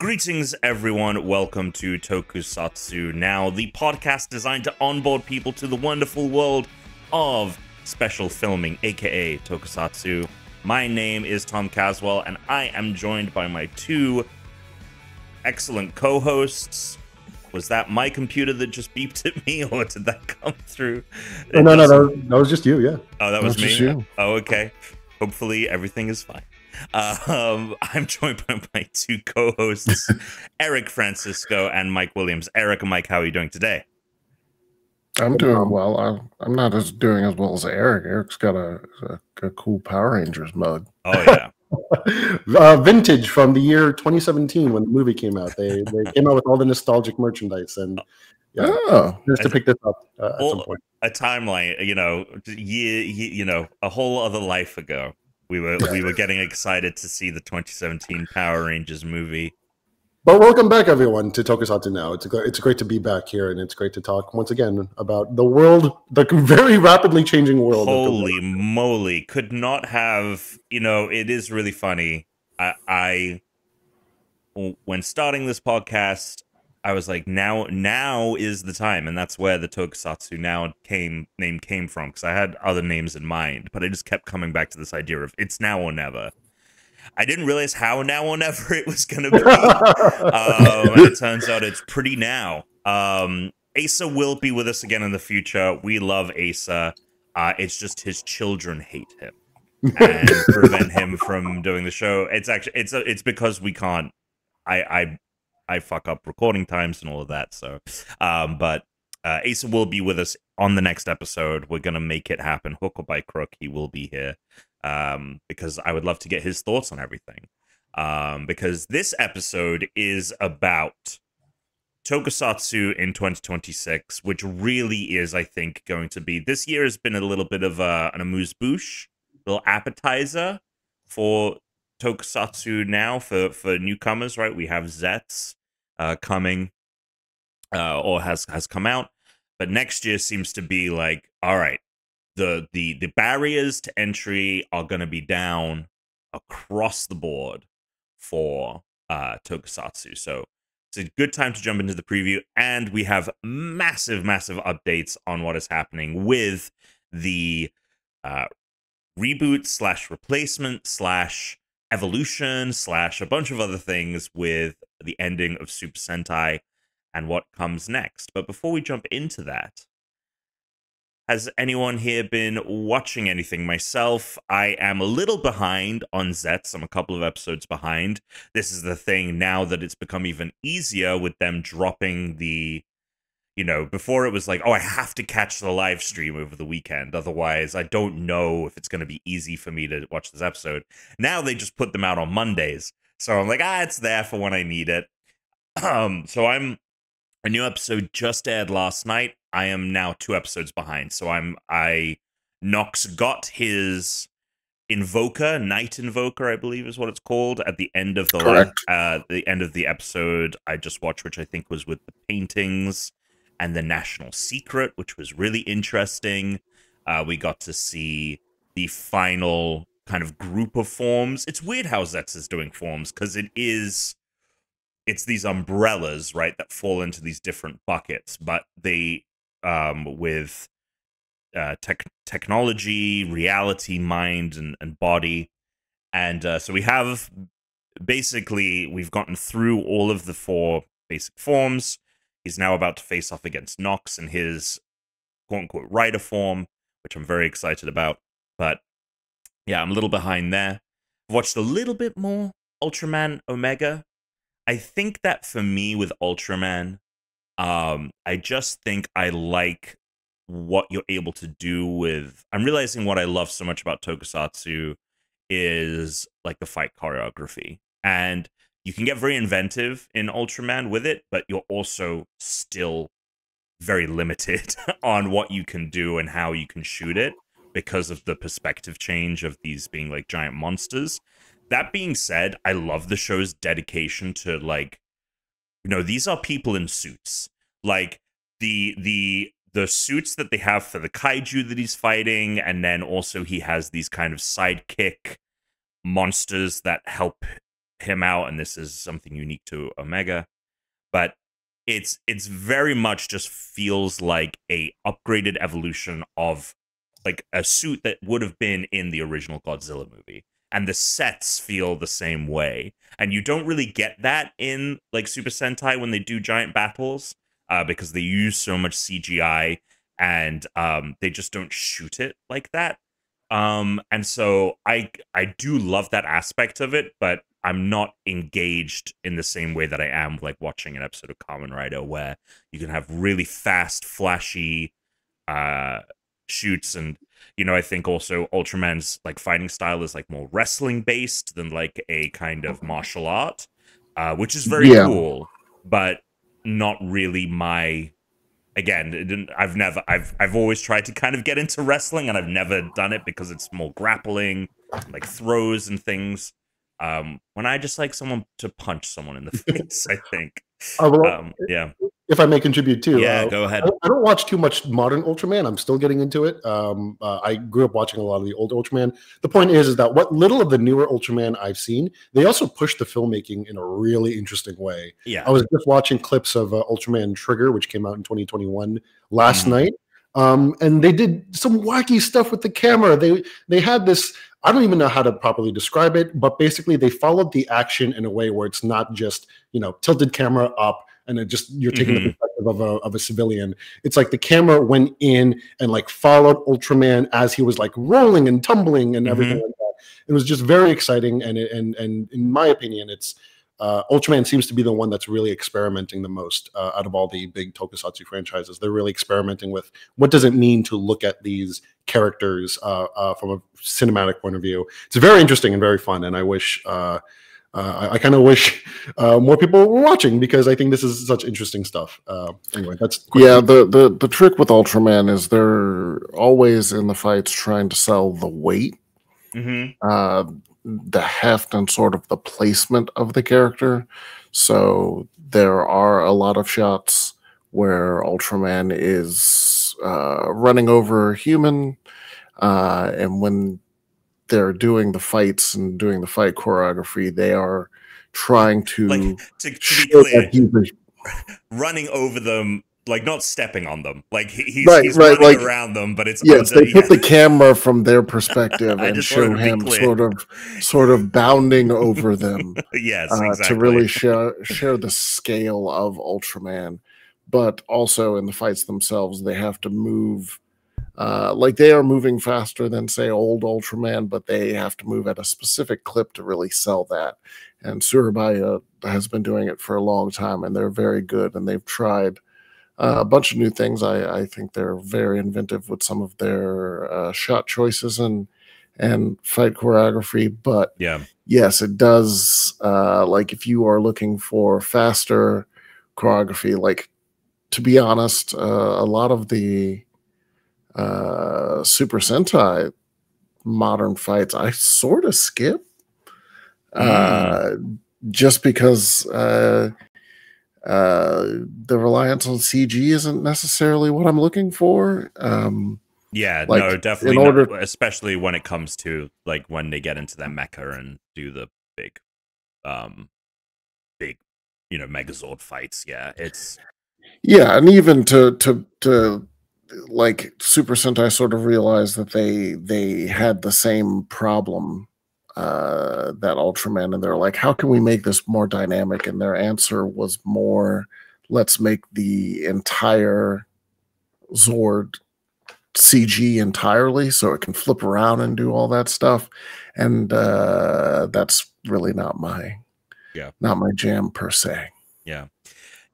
Greetings, everyone. Welcome to Tokusatsu Now, the podcast designed to onboard people to the wonderful world of special filming, aka Tokusatsu. My name is Tom Caswell, and I am joined by my two excellent co-hosts. Was that my computer that just beeped at me, or did that come through? No, that was just you, yeah. Oh, that was me? Just you. Oh, okay. Hopefully everything is fine. I'm joined by my two co-hosts, Eric Francisco and Mike Williams. Eric and Mike, how are you doing today? I'm doing well. I'm not doing as well as Eric. Eric's got a cool Power Rangers mug. Oh, yeah. Vintage from the year 2017 when the movie came out. They came out with all the nostalgic merchandise, and just to pick this up at some point. A timeline, a whole other life ago. We were getting excited to see the 2017 Power Rangers movie. But welcome back, everyone, to Tokusatsu Now. It's great to be back here, and it's great to talk once again about the world, the very rapidly changing world. Holy moly. Could not have, it is really funny. I when starting this podcast, I was like, now is the time, and that's where the Tokusatsu Now name came from, because I had other names in mind, but I just kept coming back to this idea of it's now or never. I didn't realize how now or never it was going to be, and it turns out it's pretty now. Asa will be with us again in the future. We love Asa. It's just his children hate him and prevent him from doing the show. It's because we can't. I fuck up recording times and all of that. So, but Asa will be with us on the next episode. We're gonna make it happen, hook or by crook. He will be here because I would love to get his thoughts on everything. Because this episode is about Tokusatsu in 2026, which really is, I think, going to be. This year has been a little bit of an amuse-bouche, little appetizer for Tokusatsu Now for newcomers, right? We have Zets coming or has come out, but next year seems to be like, all right, the barriers to entry are going to be down across the board for Tokusatsu. So it's a good time to jump into the preview, and we have massive updates on what is happening with the reboot / replacement / evolution / a bunch of other things with the ending of Super Sentai and what comes next. But before we jump into that, has anyone here been watching anything? Myself, I am a little behind on Zets. I'm a couple of episodes behind. This is the thing now that it's become even easier with them dropping the, before it was like, oh, I have to catch the live stream over the weekend. Otherwise, I don't know if it's going to be easy for me to watch this episode. Now they just put them out on Mondays. So I'm like, it's there for when I need it. A new episode just aired last night. I am now 2 episodes behind. So Nox got his Invoker, Night Invoker, I believe is what it's called, at the end of the end of the episode I just watched, which I think was with the paintings and the National Secret, which was really interesting. We got to see the final kind of group of forms. It's weird how Zets is doing forms, because it's these umbrellas, right, that fall into these different buckets, but they, with technology, reality, mind, and body. And so we've gotten through all of the 4 basic forms. He's now about to face off against Nox in his quote-unquote rider form, which I'm very excited about. But yeah, I'm a little behind there. I've watched a little bit more Ultraman Omega. I think that for me with Ultraman, I just think I like what you're able to do with... I'm realizing what I love so much about Tokusatsu is like the fight choreography. And you can get very inventive in Ultraman with it, but you're also still very limited on what you can do and how you can shoot it because of the perspective change of these being like giant monsters. That being said, I love the show's dedication to, like, these are people in suits. Like, the suits that they have for the kaiju that he's fighting, and then also he has these kind of sidekick monsters that help him out, and this is something unique to Omega. But it's very much just feels like a upgraded evolution of like a suit that would have been in the original Godzilla movie. And the sets feel the same way. And you don't really get that in like Super Sentai when they do giant battles, because they use so much CGI, and they just don't shoot it like that. And so I do love that aspect of it, but I'm not engaged in the same way that I am like watching an episode of Kamen Rider, where you can have really fast, flashy shoots. And I think also Ultraman's like fighting style is like more wrestling based than like a kind of martial art, which is very cool, but not really my. Again, I've always tried to kind of get into wrestling, and I've never done it because it's more grappling, like throws and things. When I just like someone to punch someone in the face, I think. Yeah. If I may contribute too, yeah, go ahead. I don't watch too much modern Ultraman. I'm still getting into it. I grew up watching a lot of the old Ultraman. The point is that what little of the newer Ultraman I've seen, they also push the filmmaking in a really interesting way. Yeah, I was just watching clips of Ultraman Trigger, which came out in 2021 last night, and they did some wacky stuff with the camera. They had this. I don't even know how to properly describe it, but basically they followed the action in a way where it's not just tilted camera up, and it just you're taking the perspective of a civilian. It's like the camera went in and like followed Ultraman as he was like rolling and tumbling and everything like that. It was just very exciting, and in my opinion, it's Ultraman seems to be the one that's really experimenting the most out of all the big Tokusatsu franchises. They're really experimenting with what does it mean to look at these characters from a cinematic point of view. It's very interesting and very fun, and I wish. I kind of wish more people were watching, because I think this is such interesting stuff. Anyway, that's the trick with Ultraman is they're always in the fights trying to sell the weight, the heft, and sort of the placement of the character. So there are a lot of shots where Ultraman is running over a human, and when they're doing the fights and doing the fight choreography, they are trying to, like, to be clear, running over them, like not stepping on them, like he's running like, around them, but it's they put the camera from their perspective and show him sort of bounding over them. Yes, exactly. To really share the scale of Ultraman, but also in the fights themselves, they have to move. Like they are moving faster than, say, old Ultraman, but they have to move at a specific clip to really sell that. And Surabaya has been doing it for a long time, and they're very good. And they've tried a bunch of new things. I think they're very inventive with some of their shot choices and fight choreography. But yes, it does. Like if you are looking for faster choreography, like to be honest, a lot of the Super Sentai modern fights I sort of skip just because the reliance on CG isn't necessarily what I'm looking for. Yeah, like, no, definitely, especially when it comes to like when they get into that mecha and do the big Megazord fights. Yeah, it's and even to like Super Sentai sort of realized that they had the same problem that Ultraman, and they're like, how can we make this more dynamic? And their answer was more, let's make the entire Zord CG entirely so it can flip around and do all that stuff. And that's really not my jam per se.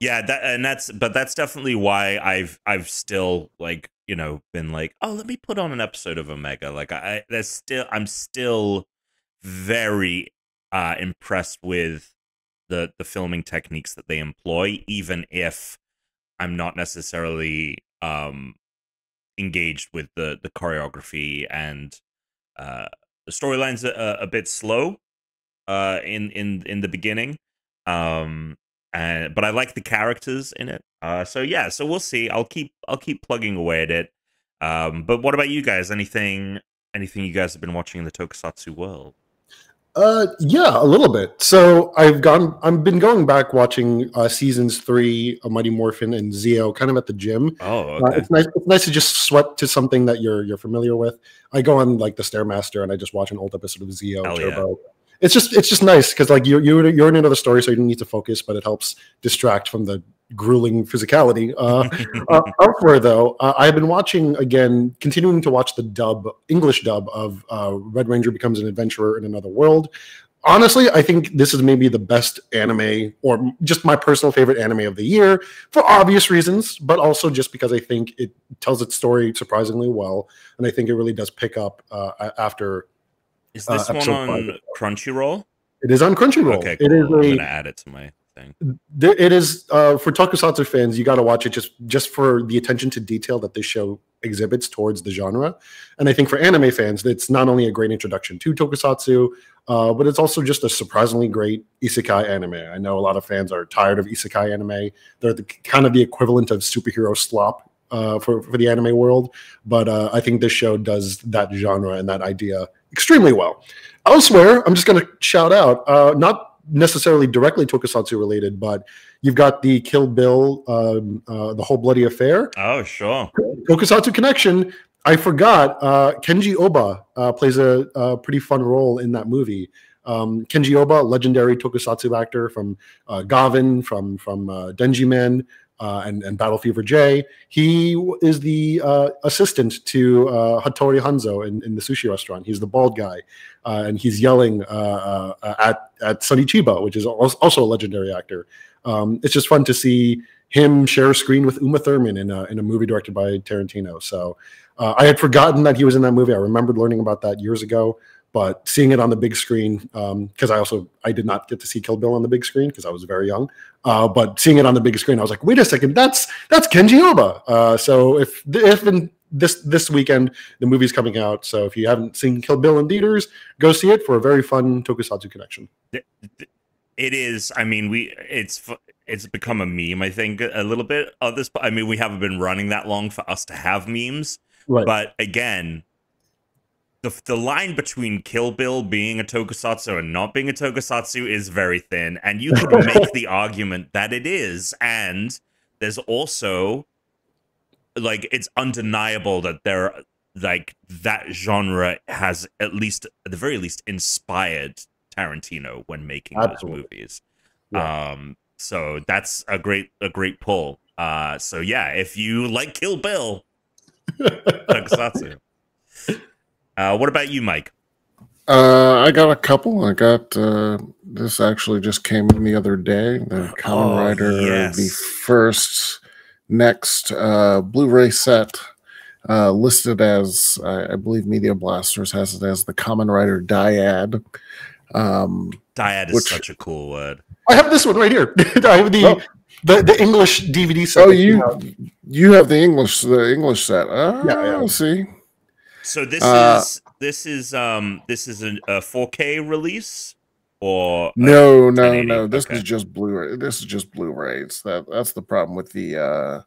Yeah, that's definitely why I've still like been like, oh, let me put on an episode of Omega. Like I'm still very impressed with the filming techniques that they employ, even if I'm not necessarily engaged with the choreography, and the storyline's a bit slow in the beginning. But I like the characters in it. So we'll see. I'll keep plugging away at it. But what about you guys? Anything you guys have been watching in the Tokusatsu world? Yeah, a little bit. So I've been going back watching seasons 3 of Mighty Morphin and Zeo, kind of at the gym. Oh, okay. It's nice to just sweat to something that you're familiar with. I go on like the Stairmaster and I just watch an old episode of Zeo Hell Turbo. It's just nice because like you're in another story, so you don't need to focus, but it helps distract from the grueling physicality. Elsewhere, though, I've been watching again, continuing to watch the English dub of Red Ranger Becomes an Adventurer in Another World. Honestly, I think this is maybe the best anime, or just my personal favorite anime of the year, for obvious reasons, but also just because I think it tells its story surprisingly well, and I think it really does pick up after. Is this one on Crunchyroll? It is on Crunchyroll. Okay, cool. I'm gonna add it to my thing. It is for Tokusatsu fans. You got to watch it just for the attention to detail that this show exhibits towards the genre. And I think for anime fans, it's not only a great introduction to Tokusatsu, but it's also just a surprisingly great isekai anime. I know a lot of fans are tired of isekai anime. They're kind of the equivalent of superhero slop for the anime world. But I think this show does that genre and that idea extremely well. Elsewhere, I'm just going to shout out, not necessarily directly Tokusatsu related, but you've got the Kill Bill, the Whole Bloody Affair. Oh, sure. Tokusatsu connection. I forgot, Kenji Oba plays a pretty fun role in that movie. Kenji Oba, legendary Tokusatsu actor from Gavan, from Denji Man, and Battle Fever J. He is the assistant to Hattori Hanzo in the sushi restaurant. He's the bald guy, and he's yelling at Sonny Chiba, which is also a legendary actor. It's just fun to see him share a screen with Uma Thurman in a movie directed by Tarantino. So I had forgotten that he was in that movie. I remembered learning about that years ago, but seeing it on the big screen, because I did not get to see Kill Bill on the big screen because I was very young. But seeing it on the big screen, I was like, wait a second, that's Kenji Oba. So if in this weekend the movie's coming out, so if you haven't seen Kill Bill in theaters, go see it for a very fun Tokusatsu connection. It is. I mean, it's become a meme, I think, a little bit of this. I mean, we haven't been running that long for us to have memes. Right. But again, the line between Kill Bill being a tokusatsu and not being a tokusatsu is very thin, and you could make the argument that it is. And there's also, like, it's undeniable that that genre has at the very least inspired Tarantino when making those movies. Yeah. So that's a great pull. So yeah, if you like Kill Bill, tokusatsu. What about you, Mike? I got a couple. I got this actually just came in the other day. The Kamen Rider, the first next Blu-ray set, listed as I believe Media Blasters has it as the Kamen Rider Dyad. Dyad is such a cool word. I have this one right here. I have the English DVD set. Oh, you have the English set. Yeah. See. So this is a 4K release, or no. This is just Blu-ray. This is just Blu-rays. That's the problem with the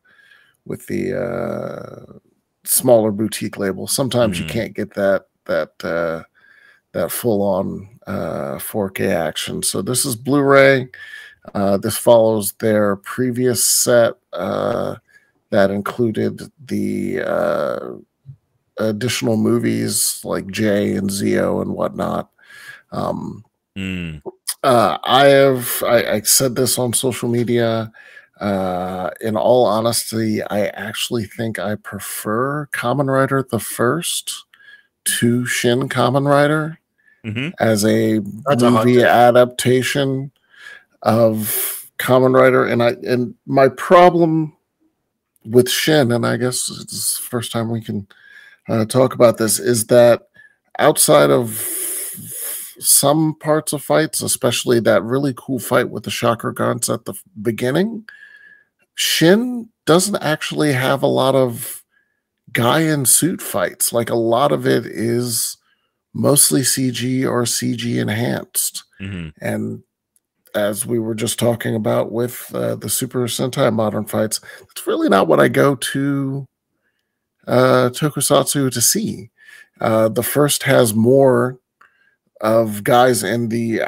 smaller boutique labels. Sometimes you can't get that full on 4K action. So this is Blu-ray. This follows their previous set that included the additional movies like Jay and Zeo and whatnot. I said this on social media. In all honesty, I actually think I prefer Kamen Rider the First to Shin Kamen Rider as a movie adaptation of Kamen Rider. And my problem with Shin, and I guess it's the first time we can talk about this, is that outside of some parts of fights, especially that really cool fight with the chakra guns at the beginning, Shin doesn't actually have a lot of guy in suit fights. Like, a lot of it is mostly CG or CG enhanced. And as we were just talking about with the Super Sentai modern fights, it's really not what I go to Tokusatsu to see. The first has more of guys in the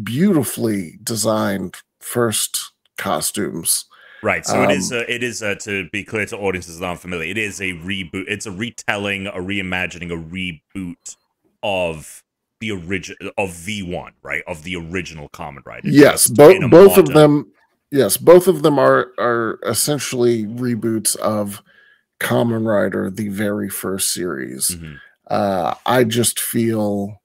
beautifully designed first costumes. Right. So it is to be clear to audiences that aren't familiar, it is a reboot. It's a retelling, a reimagining, a reboot of the original of V1, right? Of the original Kamen Rider. Yes, both of them. Yes, both of them are essentially reboots of Kamen Rider, the very first series. I just feel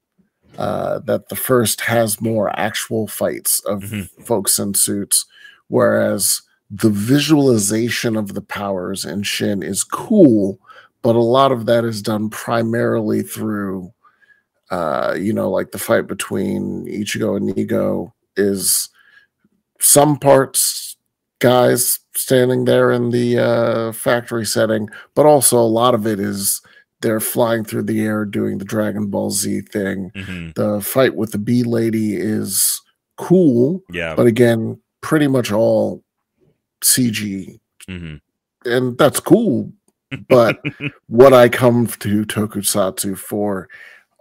that the first has more actual fights of folks in suits, whereas the visualization of the powers in Shin is cool, but a lot of that is done primarily through, like the fight between Ichigo and Nigo is some parts guys standing there in the factory setting, but also a lot of it is they're flying through the air doing the Dragon Ball Z thing. The fight with the bee lady is cool, but again, pretty much all CG. And that's cool. But what I come to Tokusatsu for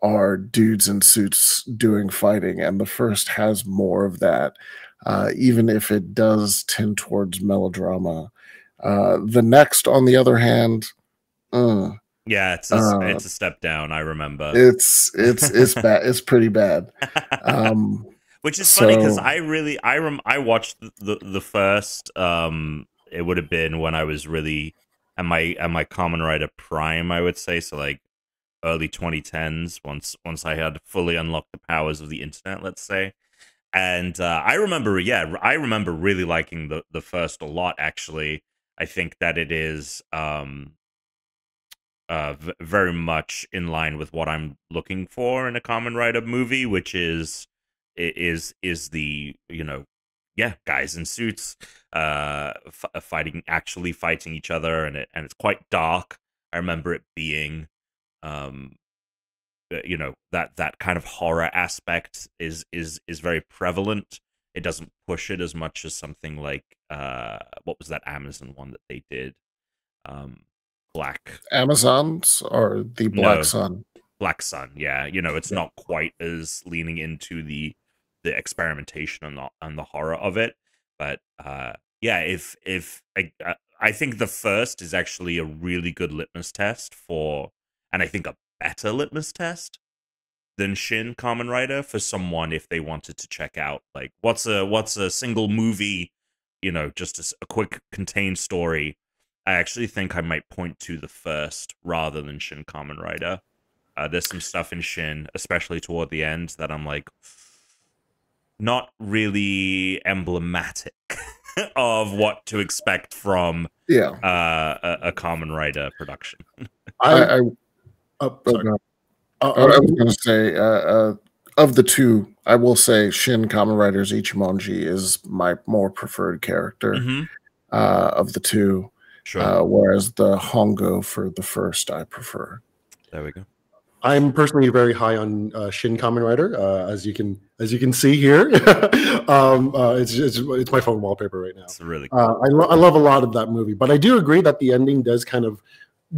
are dudes in suits doing fighting, and the first has more of that, even if it does tend towards melodrama. The next, on the other hand, yeah, it's a step down. I remember it's bad. It's pretty bad. Which is funny because I watched the first. It would have been when I was really at my Kamen Rider prime, I would say. So like early 2010s, once I had fully unlocked the powers of the internet, let's say. And I remember really liking the first a lot. Actually, I think that it is very much in line with what I'm looking for in a Kamen Rider movie, which is the guys in suits fighting each other, and it's quite dark. I remember it being that kind of horror aspect is very prevalent. It doesn't push it as much as something like what was that Amazon one that they did, Black Amazons or the Black Sun. Black Sun, yeah. It's not quite as leaning into the experimentation and the horror of it, but if I think the first is actually a really good litmus test for, and I think a better litmus test than Shin Kamen Rider for someone if they wanted to check out like what's a single movie, just a quick contained story. I actually think I might point to the first rather than Shin Kamen Rider. There's some stuff in Shin, especially toward the end, that I'm like, not really emblematic of what to expect from a Kamen Rider production. I was going to say, of the two, I will say Shin Kamen Rider's Ichimonji is my more preferred character of the two. Sure. Whereas the Hongo for the first, I prefer. There we go. I'm personally very high on Shin Kamen Rider, as you can see here. It's my phone wallpaper right now. It's really cool. I love a lot of that movie, but I do agree that the ending does kind of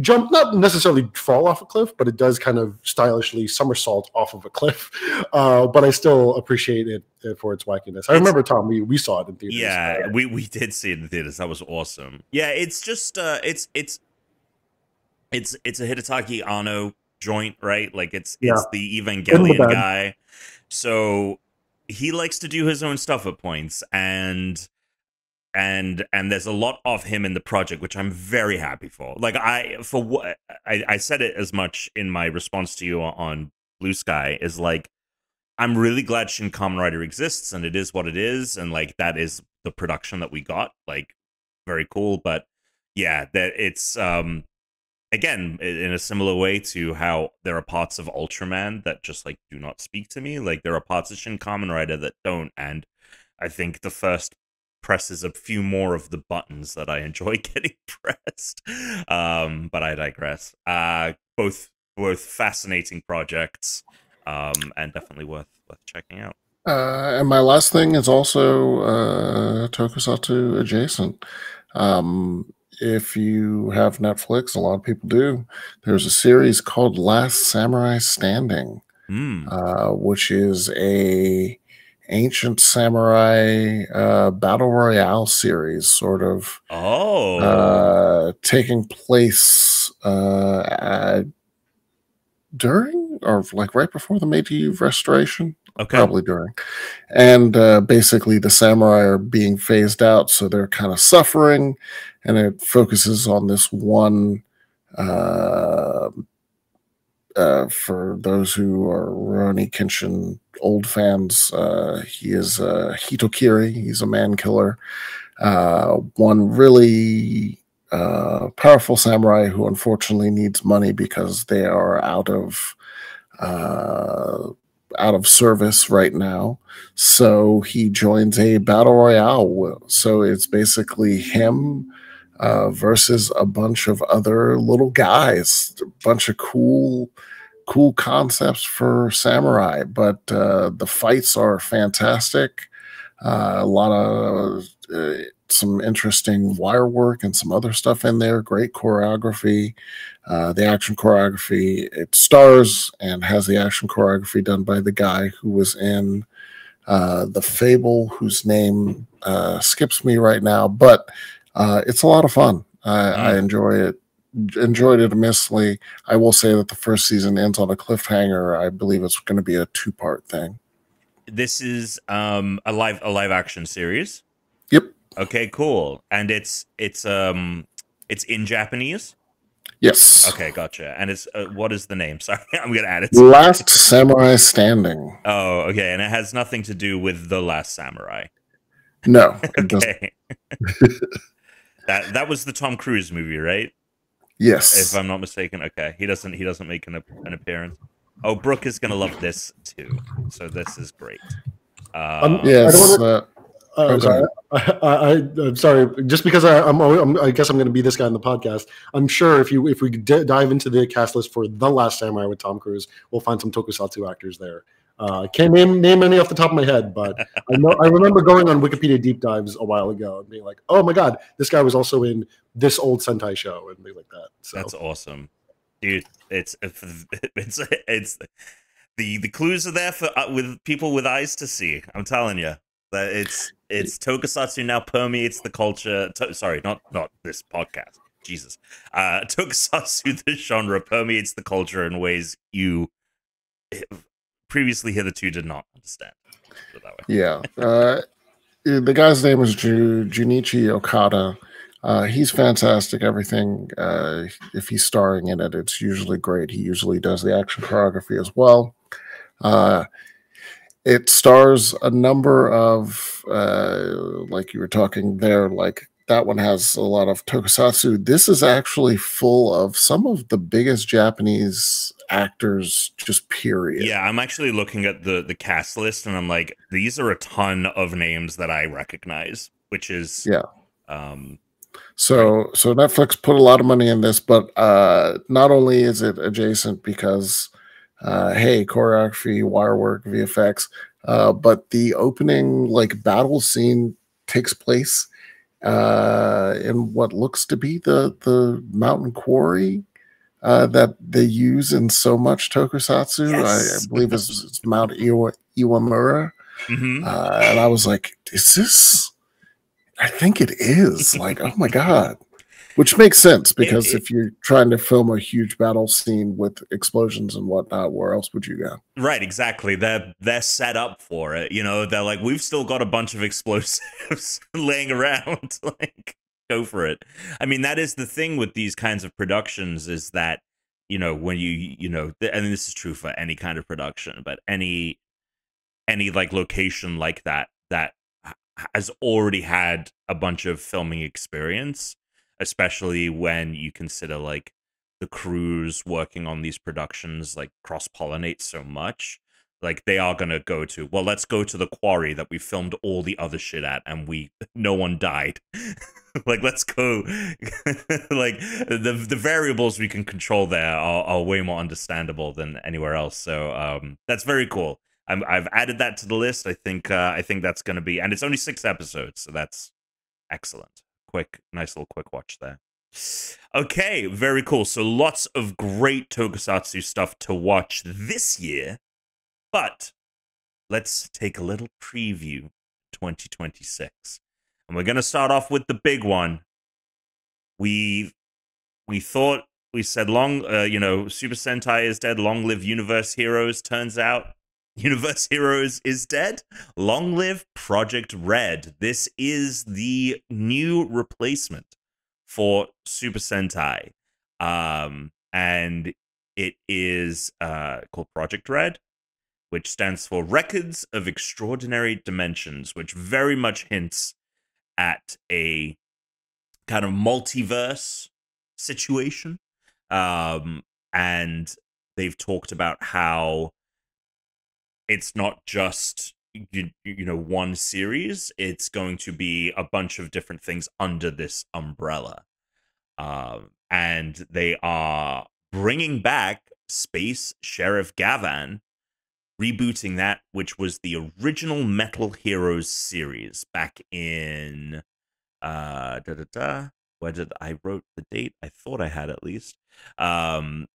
jump, not necessarily fall off a cliff, but it does kind of stylishly somersault off of a cliff. But I still appreciate it for its wackiness. I remember, Tom, we saw it in theaters. Yeah, we did see it in theaters. That was awesome. Yeah, it's just it's a Hidetaki Anno joint, right? Like it's the Evangelion guy. So he likes to do his own stuff at points, and there's a lot of him in the project, which I'm very happy for. Like I said it as much in my response to you on Blue Sky, is like, I'm really glad Shin Kamen Rider exists, and it is what it is, and like that is the production that we got. Like, very cool. But yeah, that it's again, in a similar way to how there are parts of Ultraman that just like do not speak to me. Like there are parts of Shin Kamen Rider that don't, and I think the first presses a few more of the buttons that I enjoy getting pressed. But I digress. Both fascinating projects, and definitely worth checking out. And my last thing is also Tokusatsu adjacent. If you have Netflix, a lot of people do, there's a series called Last Samurai Standing which is a ancient samurai battle royale series, sort of taking place during or like right before the Meiji Restoration. Okay. Probably during. And basically the samurai are being phased out, so they're kind of suffering, and it focuses on this one. For those who are Rurouni Kenshin old fans, he is Hitokiri. He's a man killer. One really powerful samurai who unfortunately needs money because they are out of service right now. So he joins a battle royale. So it's basically him versus a bunch of other little guys, a bunch of cool concepts for samurai. But the fights are fantastic. A lot of some interesting wire work and some other stuff in there. Great choreography. The action choreography, it stars and has the action choreography done by the guy who was in The Fable, whose name skips me right now, but it's a lot of fun. I enjoy it. Enjoyed it immensely. I will say that the first season ends on a cliffhanger. I believe it's going to be a 2-part thing. This is a live action series. Yep. Okay, cool. And it's in Japanese. Yes. Okay, gotcha. And it's what is the name? Sorry, I'm gonna add it. Last Samurai Standing. Oh, okay. And it has nothing to do with The Last Samurai. No. Okay. that was the Tom Cruise movie, right? Yes. If I'm not mistaken. Okay. He doesn't make an appearance. Oh, Brooke is gonna love this too. So this is great. Yes. Sorry. I'm sorry. Just because I guess I'm going to be this guy on the podcast. I'm sure if we dive into the cast list for The Last Samurai with Tom Cruise, we'll find some Tokusatsu actors there. Can't name any off the top of my head, but I remember going on Wikipedia deep dives a while ago and being like, "Oh my god, this guy was also in this old Sentai show," and things like that. So that's awesome, dude. It's the clues are there for with people with eyes to see. I'm telling you. That it's Tokusatsu now permeates the culture. Sorry, not this podcast. Jesus, Tokusatsu, the genre, permeates the culture in ways you previously hitherto did not understand. Put it that way. Yeah, the guy's name is Junichi Okada. He's fantastic. Everything, if he's starring in it, it's usually great. He usually does the action choreography as well. It stars a number of, like you were talking there, like that one has a lot of Tokusatsu. This is actually full of some of the biggest Japanese actors, just period. Yeah, I'm actually looking at the cast list, and I'm like, these are a ton of names that I recognize, which is So Netflix put a lot of money in this, but not only is it adjacent because hey, choreography, wire work, VFX, but the opening like battle scene takes place in what looks to be the mountain quarry that they use in so much Tokusatsu. Yes. I believe it's Mount Iwamura. Mm-hmm. And I was like, is this? I think it is. Like, oh my god. Which makes sense because if you're trying to film a huge battle scene with explosions and whatnot, where else would you go? Right, exactly. They're set up for it. You know, they're like, we've still got a bunch of explosives laying around. Like, go for it. I mean, that is the thing with these kinds of productions is that, you know, when you know, and this is true for any kind of production, but any like location like that has already had a bunch of filming experience, especially when you consider like the crews working on these productions like cross-pollinate so much. Like they are gonna go to, well, let's go to the quarry that we filmed all the other shit at and no one died. Like, let's go. Like the variables we can control there are way more understandable than anywhere else. So that's very cool. I've added that to the list. I think that's going to be, and it's only 6 episodes, so that's excellent. Nice little quick watch there. Okay, very cool. So lots of great Tokusatsu stuff to watch this year. But let's take a little preview 2026. And we're going to start off with the big one. We thought, we said Super Sentai is dead, long live Universe Heroes. Turns out Universe Heroes is dead. Long live Project Red. This is the new replacement for Super Sentai. And it is called Project Red, which stands for Records of Extraordinary Dimensions, which very much hints at a kind of multiverse situation. And they've talked about how it's not just one series, it's going to be a bunch of different things under this umbrella. And they are bringing back Space Sheriff Gavan, rebooting that, which was the original Metal Heroes series back in where did I wrote the date? I thought I had at least. What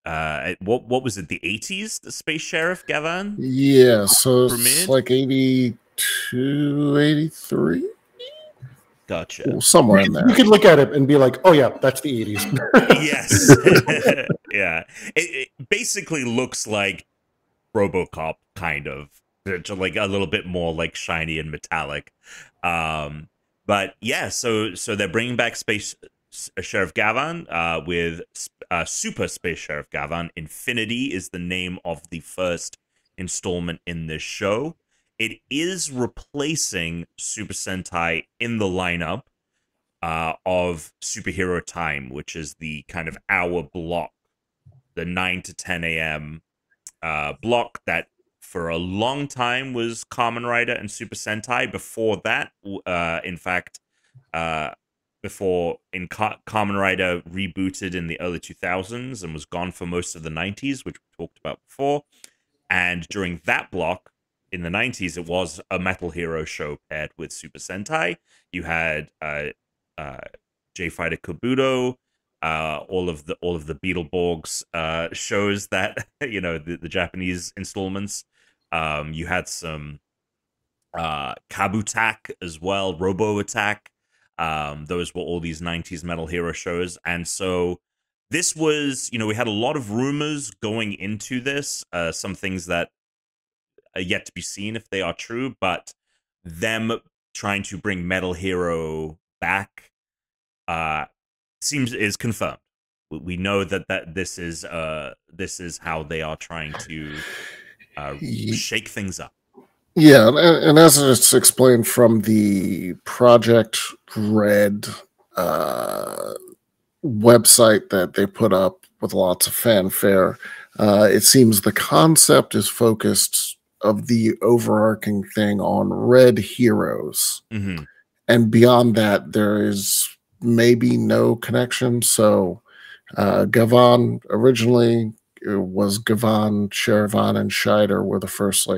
was it? The 80s? The Space Sheriff Gavan? Yeah, so it's premiered? like 82, 83? Gotcha. Well, somewhere in there. You could look at it and be like, oh yeah, that's the 80s. Yes. Yeah. It basically looks like RoboCop, kind of. Like a little bit more like shiny and metallic. But yeah, so they're bringing back Space Sheriff Gavan with Super Space Sheriff Gavan. Infinity is the name of the first installment in this show. It is replacing Super Sentai in the lineup of Superhero Time, which is the kind of hour block, the 9 to 10 a.m. Block that for a long time was Kamen Rider and Super Sentai. Before that, before Kamen Rider rebooted in the early 2000s and was gone for most of the 90s, which we talked about before. And during that block, in the 90s, it was a Metal Hero show paired with Super Sentai. You had J Fighter Kabuto, all of the Beetleborgs shows that the Japanese installments. You had some Kabutak as well, Robo Attack. Those were all these 90s Metal Hero shows, and so this was, we had a lot of rumors going into this. Some things that are yet to be seen if they are true, but them trying to bring Metal Hero back is confirmed. We know that this is how they are trying to shake things up. Yeah, and as it's explained from the Project Red website that they put up with lots of fanfare, it seems the concept is focused of the overarching thing on red heroes. Mm-hmm. And beyond that, there is maybe no connection. So Gavan originally, it was Gavan, Sherivan, and Scheider were the first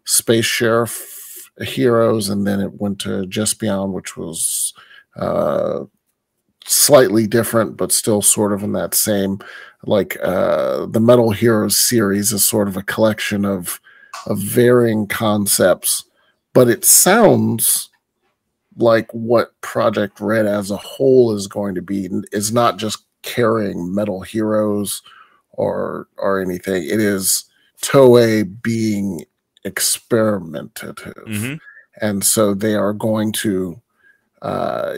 space sheriff heroes, and then it went to Jespion, which was slightly different, but still sort of in that same, the Metal Heroes series is sort of a collection of varying concepts, but it sounds like what Project Red as a whole is going to be is not just carrying Metal Heroes or anything. It is Toei being experimentative. Mm-hmm. And so they are going to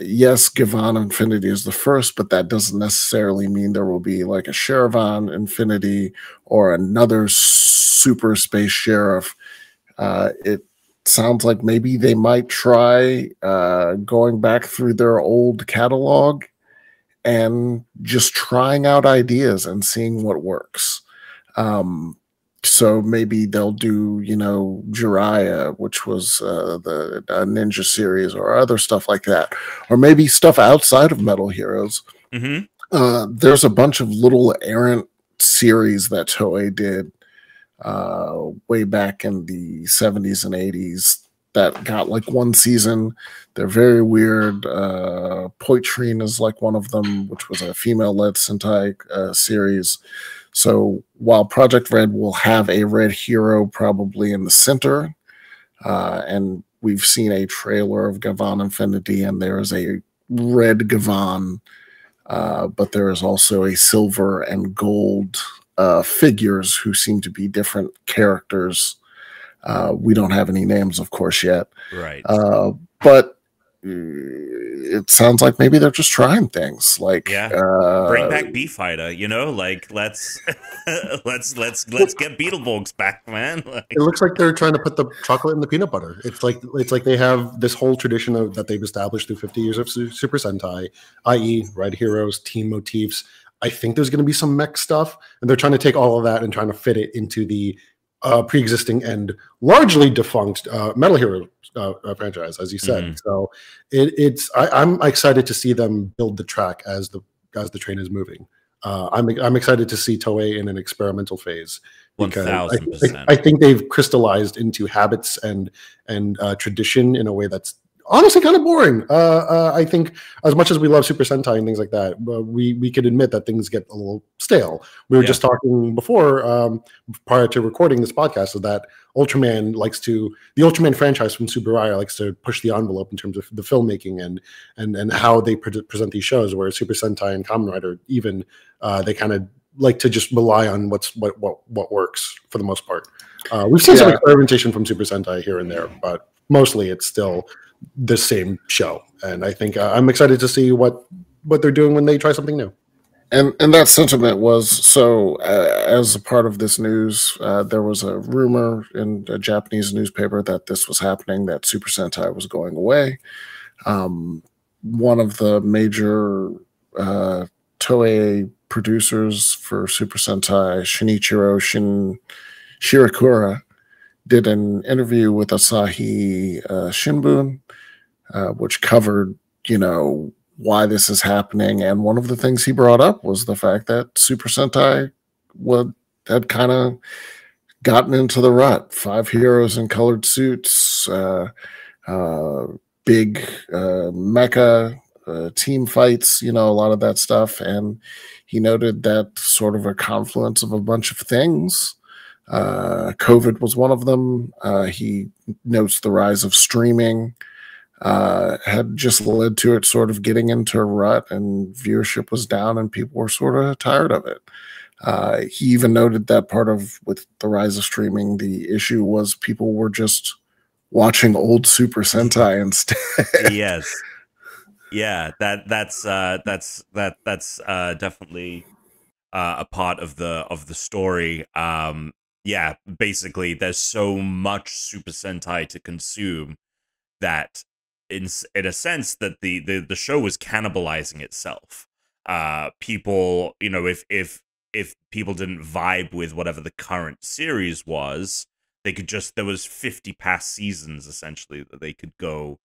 yes, Gavan Infinity is the first, but that doesn't necessarily mean there will be like a Sherivan Infinity or another Super Space Sheriff. It sounds like maybe they might try going back through their old catalog and just trying out ideas and seeing what works. So maybe they'll do, Jiraiya, which was the Ninja series, or other stuff like that. Or maybe stuff outside of Metal Heroes. Mm-hmm. There's a bunch of little errant series that Toei did way back in the 70s and 80s that got one season. They're very weird. Poitrine is one of them, which was a female-led Sentai series. So while Project Red will have a red hero probably in the center, and we've seen a trailer of Gavan Infinity, and there is a red Gavan, but there is also a silver and gold figures who seem to be different characters. We don't have any names, of course, yet. Right. But it sounds like maybe they're just trying things. Like, bring back B-Fighter. You know, like let's let's get Beetleborgs back, man. Like, it looks like they're trying to put the chocolate in the peanut butter. It's like they have this whole tradition of that they've established through 50 years of Super Sentai, i.e., Red Heroes, team motifs. I think there's going to be some mech stuff, and they're trying to take all of that and trying to fit it into the pre-existing and largely defunct Metal Hero franchise, as you said. So I'm excited to see them build the track as the train is moving. I'm excited to see Toei in an experimental phase because 1000%. I think they've crystallized into habits and tradition in a way that's honestly kind of boring. I think as much as we love Super Sentai and things like that, we could admit that things get a little stale. We were just talking before, prior to recording this podcast, is that the Ultraman franchise from Subaraya likes to push the envelope in terms of the filmmaking and how they present these shows, whereas Super Sentai and Kamen Rider, even they kind of like to just rely on what works for the most part. We've seen some experimentation from Super Sentai here and there, but mostly it's still the same show. And I think I'm excited to see what they're doing when they try something new. And that sentiment was so. As a part of this news, there was a rumor in a Japanese newspaper that this was happening, that Super Sentai was going away. One of the major Toei producers for Super Sentai, Shinichiro Shirakura, did an interview with Asahi Shimbun, which covered, why this is happening. And one of the things he brought up was the fact that Super Sentai had kind of gotten into the rut. 5 heroes in colored suits, big mecha team fights, a lot of that stuff. And he noted that sort of a confluence of a bunch of things. COVID was one of them. He notes the rise of streaming had just led to it sort of getting into a rut, and viewership was down and people were sort of tired of it. He even noted that with the rise of streaming, the issue was people were just watching old Super Sentai instead. Yes. Yeah, that's definitely a part of the story. Yeah, basically there's so much Super Sentai to consume that in a sense that the show was cannibalizing itself. People, if people didn't vibe with whatever the current series was, they could there was 50 past seasons essentially that they could go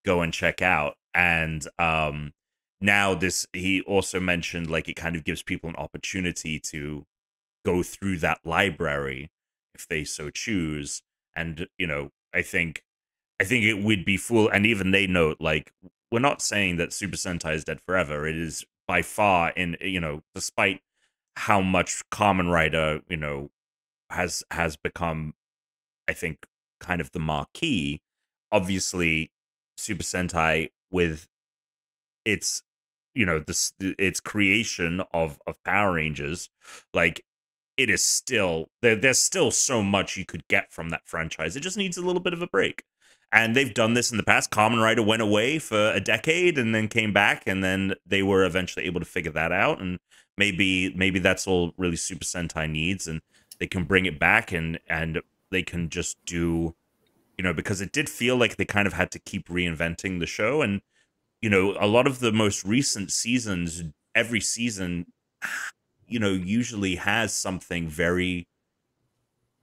and check out. And now he also mentioned, like, it kind of gives people an opportunity to go through that library if they so choose. And I think it would be and even they note, like, we're not saying that Super Sentai is dead forever. It is by far, despite how much Kamen Rider has become, I think, kind of the marquee. Obviously Super Sentai, with its its creation of Power Rangers, like, it is still there's still so much you could get from that franchise. It just needs a little bit of a break. And they've done this in the past. Kamen Rider went away for a decade and then came back, and then they were eventually able to figure that out. And maybe that's all really Super Sentai needs, and they can bring it back and they can just do, because it did feel like they kind of had to keep reinventing the show. And a lot of the most recent seasons, every season, usually has something very,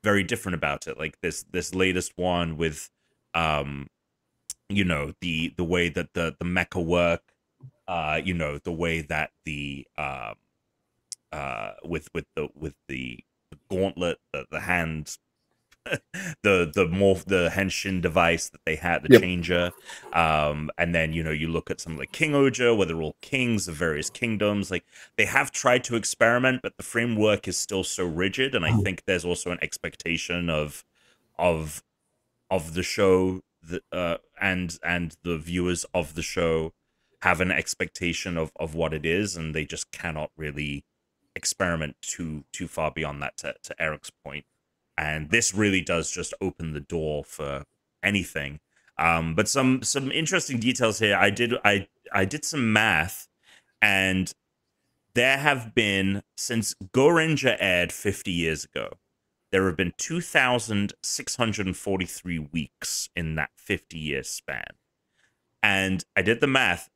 very different about it. Like this latest one with the way that the mecha work, the way that the with the gauntlet, the hand the henshin device that they had, the Yep. changer. And then, you look at something like King Oja, where they're all kings of various kingdoms. Like, they have tried to experiment, but the framework is still so rigid. And I think there's also an expectation of the show, and the viewers of the show have an expectation of what it is, and they just cannot really experiment too far beyond that, to Eric's point. And this really does just open the door for anything. But some interesting details here. I did some math, and there have been, since Goranger aired 50 years ago, there have been 2,643 weeks in that 50-year span. And I did the math.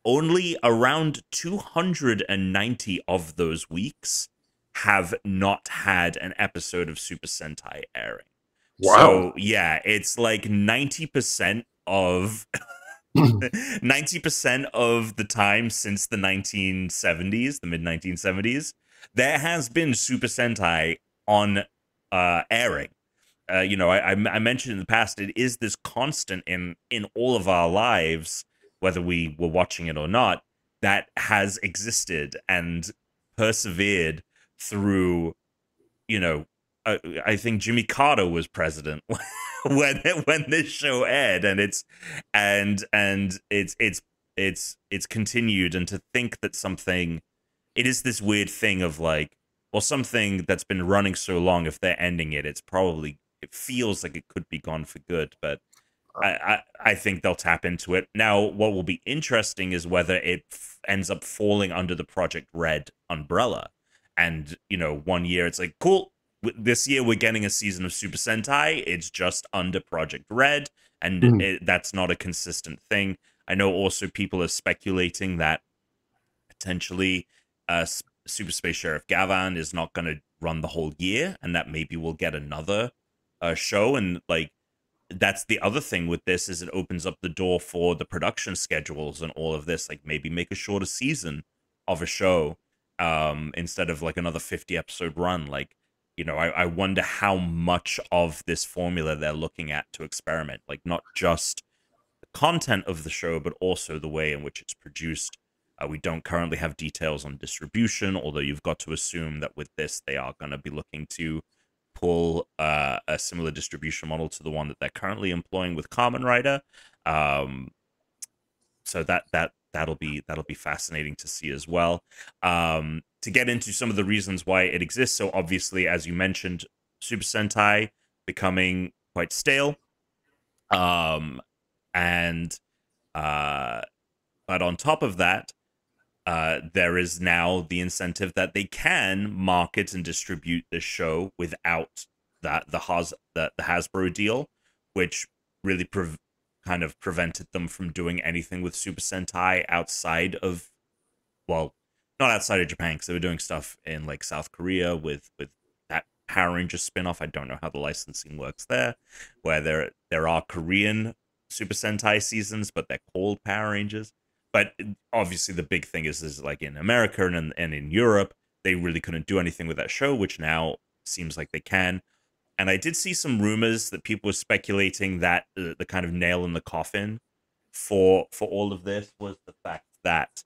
Only around 290 of those weeks have not had an episode of Super Sentai airing. Wow. So, yeah, it's like 90% of 90% of the time since the 1970s, the mid-1970s, there has been Super Sentai on airing. I mentioned in the past, it is this constant in all of our lives, whether we were watching it or not, that has existed and persevered through, I think Jimmy Carter was president when this show aired, and it's continued. And to think that it is this weird thing of like, well, something that's been running so long, if they're ending it, it feels like it could be gone for good. But I think they'll tap into it. Now, what will be interesting is whether it ends up falling under the Project Red umbrella. And, 1 year it's like, cool, this year we're getting a season of Super Sentai. It's just under Project Red, and that's not a consistent thing. I know also people are speculating that potentially Super Space Sheriff Gavan is not going to run the whole year, and that maybe we'll get another show. And like, that's the other thing with this, is it opens up the door for the production schedules and all of this. Like, maybe make a shorter season of a show instead of like another 50 episode run. Like, I wonder how much of this formula they're looking at to experiment, like not just the content of the show, but also the way in which it's produced. We don't currently have details on distribution, although you've got to assume that with this, they are going to be looking to pull a similar distribution model to the one that they're currently employing with Kamen Rider. So that'll be fascinating to see as well. To get into some of the reasons why it exists. So obviously, as you mentioned, Super Sentai becoming quite stale. But on top of that, there is now the incentive that they can market and distribute this show without the Hasbro deal, which really kind of prevented them from doing anything with Super Sentai outside of, well, not outside of Japan, because they were doing stuff in like South Korea with that Power Rangers spin-off. I don't know how the licensing works there, where there are Korean Super Sentai seasons, but they're called Power Rangers. But obviously the big thing is like in America and in Europe, they really couldn't do anything with that show, which now seems like they can. And I did see some rumors that people were speculating that the kind of nail in the coffin for all of this was the fact that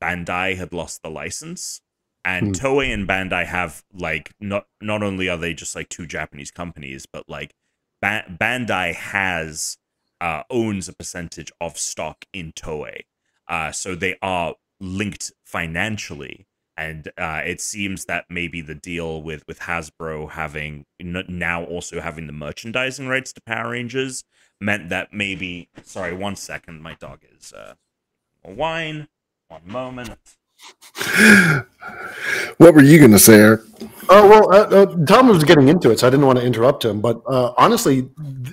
Bandai had lost the license. And Toei and Bandai have like not only are they just like two Japanese companies, but like Bandai has owns a percentage of stock in Toei, so they are linked financially. And it seems that maybe the deal with Hasbro having now also having the merchandising rights to Power Rangers meant that maybe. Sorry, 1 second. My dog is wine. 1 moment. What were you going to say, Eric? Oh, well, Tom was getting into it, so I didn't want to interrupt him. But honestly,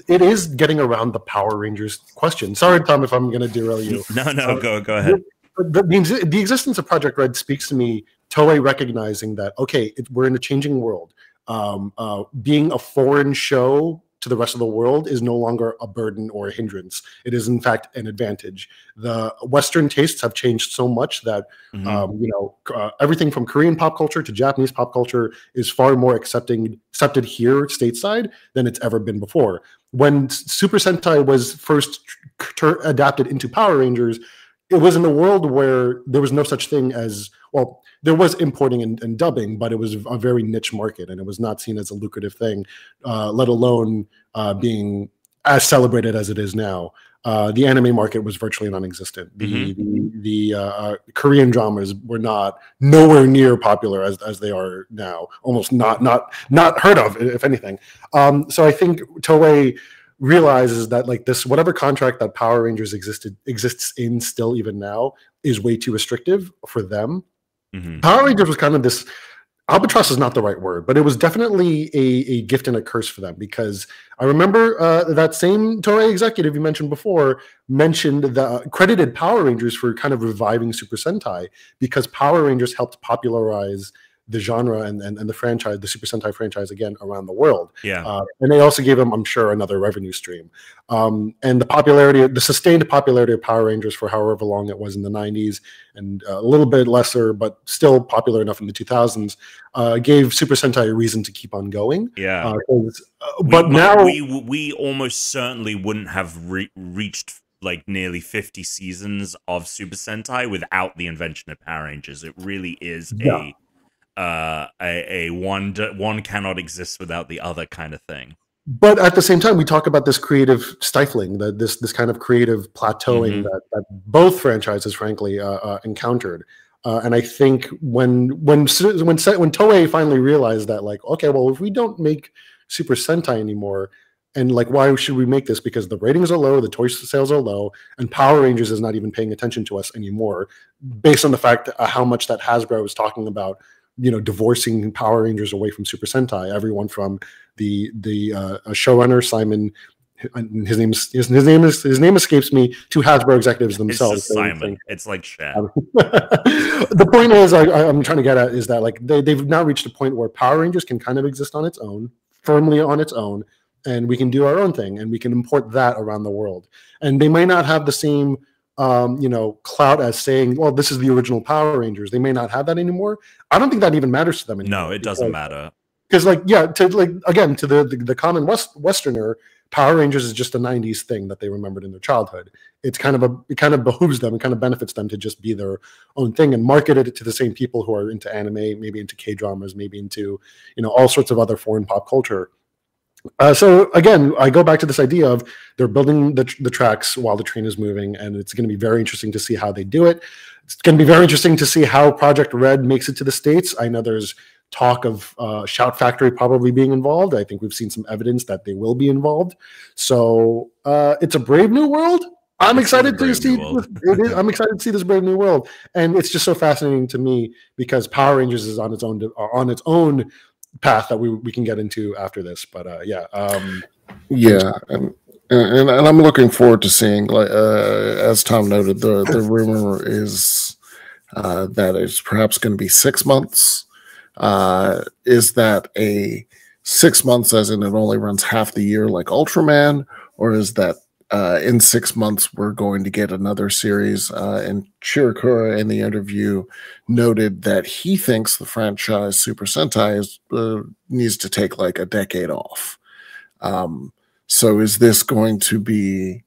it is getting around the Power Rangers question. Sorry, Tom, if I'm going to derail you. No, go ahead. The existence of Project Red speaks to me, Toei recognizing that, okay, we're in a changing world. Being a foreign show to the rest of the world is no longer a burden or a hindrance. It is in fact an advantage. The Western tastes have changed so much that everything from Korean pop culture to Japanese pop culture is far more accepted here stateside than it's ever been before. When Super Sentai was first adapted into Power Rangers, it was in a world where there was no such thing as, well, there was importing and dubbing, but it was a very niche market, and it was not seen as a lucrative thing, let alone being as celebrated as it is now. The anime market was virtually non-existent. The Korean dramas were nowhere near popular as they are now. Almost not heard of, if anything. So I think Toei realizes that like this, whatever contract that Power Rangers exists in still even now is way too restrictive for them. Power Rangers was kind of this, albatross is not the right word, but it was definitely a gift and a curse for them, because I remember that same Toei executive you mentioned before credited Power Rangers for kind of reviving Super Sentai, because Power Rangers helped popularize the genre and the franchise, the Super Sentai franchise, again around the world. Yeah. And they also gave them, I'm sure, another revenue stream. And the sustained popularity of Power Rangers for however long it was in the 90s, and a little bit lesser, but still popular enough in the 2000s, gave Super Sentai a reason to keep on going. Yeah. But now we almost certainly wouldn't have reached like nearly 50 seasons of Super Sentai without the invention of Power Rangers. It really is a one cannot exist without the other kind of thing. But at the same time, we talk about this creative stifling, this kind of creative plateauing that both franchises, frankly, encountered. And I think when Toei finally realized that, like, okay, well, if we don't make Super Sentai anymore, and like, why should we make this? Because the ratings are low, the toy sales are low, and Power Rangers is not even paying attention to us anymore, based on the fact how much that Hasbro is talking about, divorcing Power Rangers away from Super Sentai. Everyone from the showrunner Simon, his name escapes me, to Hasbro executives themselves. It's just Simon. It's like Shaq. The point is, I'm trying to get at is that like they've now reached a point where Power Rangers can kind of exist on its own, firmly on its own, and we can do our own thing, and we can import that around the world. And they might not have the same clout as saying, well, this is the original Power Rangers. They may not have that anymore. I don't think that even matters to them anymore. No, it doesn't matter. Because to the common Westerner, Power Rangers is just a 90s thing that they remembered in their childhood. It kind of behooves them, it kind of benefits them to just be their own thing and market it to the same people who are into anime, maybe into K-dramas, maybe into all sorts of other foreign pop culture. So again, I go back to this idea of they're building the tracks while the train is moving, and it's going to be very interesting to see how they do it. It's going to be very interesting to see how Project Red makes it to the States. I know there's talk of Shout Factory probably being involved. I think we've seen some evidence that they will be involved. So it's a brave new world. I'm excited to see this brave new world, and it's just so fascinating to me because Power Rangers is on its own path that we can get into after this. But and I'm looking forward to seeing, like as Tom noted, the rumor is that it's perhaps going to be 6 months. Is that a 6 months as in it only runs half the year like Ultraman, or is that in 6 months we're going to get another series? And Shirakura in the interview noted that he thinks the franchise Super Sentai needs to take like a decade off. So is this going to be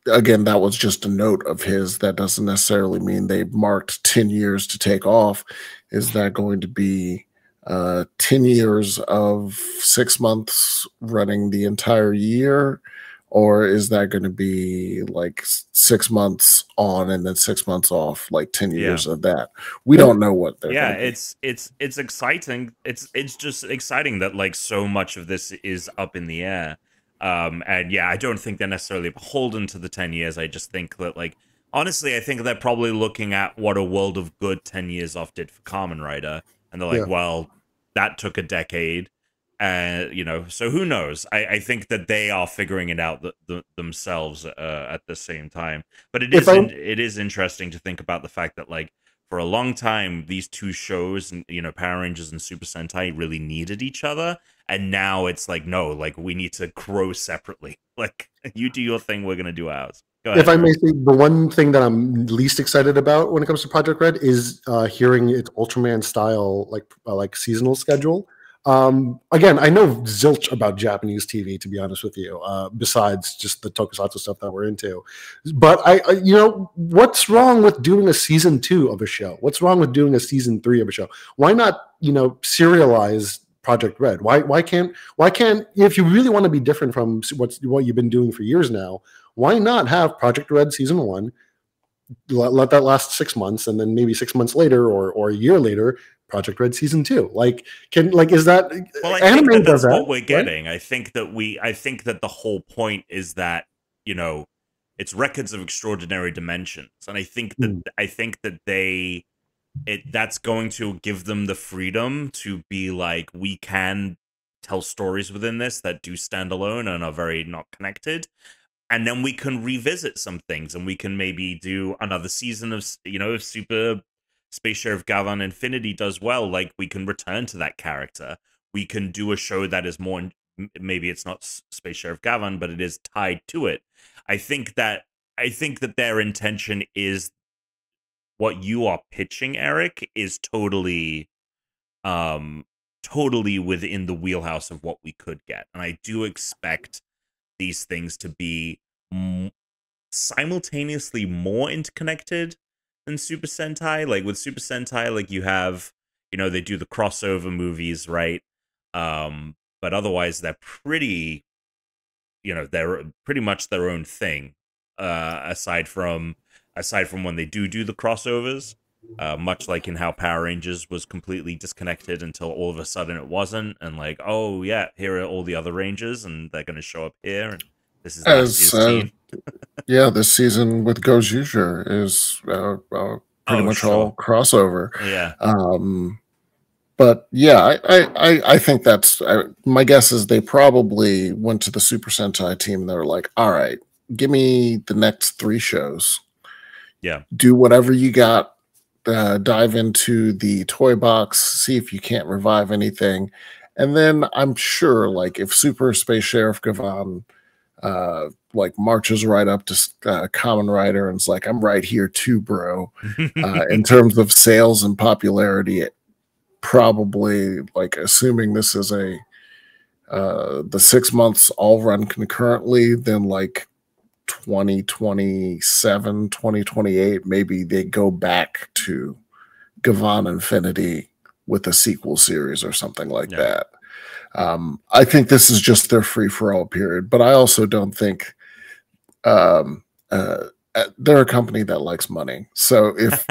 again, that was just a note of his. That doesn't necessarily mean they marked 10 years to take off. Is that going to be 10 years of 6 months running the entire year? Or is that going to be like 6 months on and then 6 months off, like 10 years of that? We don't know what they're it's exciting. It's just exciting that like so much of this is up in the air. And yeah, I don't think they're necessarily beholden to the 10 years. I just think that, like, honestly, I think they're probably looking at what A World of Good 10 years off did for Kamen Rider. And they're like, well, that took a decade. So who knows? I think that they are figuring it out themselves at the same time. But it is interesting to think about the fact that, like, for a long time, these two shows, and Power Rangers and Super Sentai, really needed each other, and now it's like, no, like we need to grow separately. Like you do your thing, we're gonna do ours. Go ahead. If I may say, the one thing that I'm least excited about when it comes to Project Red is hearing its Ultraman style, like seasonal schedule. Again, I know zilch about Japanese TV, to be honest with you, besides just the Tokusatsu stuff that we're into. But what's wrong with doing a season 2 of a show? What's wrong with doing a season 3 of a show? Why not, serialize Project Red? Why can't if you really want to be different from what you've been doing for years now? Why not have Project Red season 1? Let that last 6 months, and then maybe 6 months later or a year later, Project Red season 2. Is that? Well, I think that's what we're getting. Right? I think that the whole point is that it's records of extraordinary dimensions, and I think that that's going to give them the freedom to be like, we can tell stories within this that do stand alone and are very not connected. And then we can revisit some things, and we can maybe do another season of, if Super Space Sheriff Gavan Infinity does well, like we can return to that character. We can do a show that is more, maybe it's not Space Sheriff Gavan, but it is tied to it. I think that their intention is what you are pitching, Eric, is totally within the wheelhouse of what we could get. And I do expect these things to be simultaneously more interconnected than Super Sentai. Like with Super Sentai, like you have, they do the crossover movies, right? But otherwise they're pretty, they're pretty much their own thing. Aside from when they do the crossovers, much like in how Power Rangers was completely disconnected until all of a sudden it wasn't, and like, oh yeah, here are all the other Rangers, and they're going to show up here, and this is last year's team. Yeah, this season with Gojuger is pretty much all crossover. Yeah. But yeah, I think that's my guess is they probably went to the Super Sentai team and they were like, all right, give me the next 3 shows. Yeah. Do whatever you got. Dive into the toy box, see if you can't revive anything. And then I'm sure, like, if Super Space Sheriff Gavan marches right up to Kamen Rider and is like, I'm right here too, bro. In terms of sales and popularity, it probably, like, assuming this is the 6 months all run concurrently, then like 2027, 2028, maybe they go back to Gavan Infinity with a sequel series or something like that. I think this is just their free-for-all period, but I also don't think they're a company that likes money. So if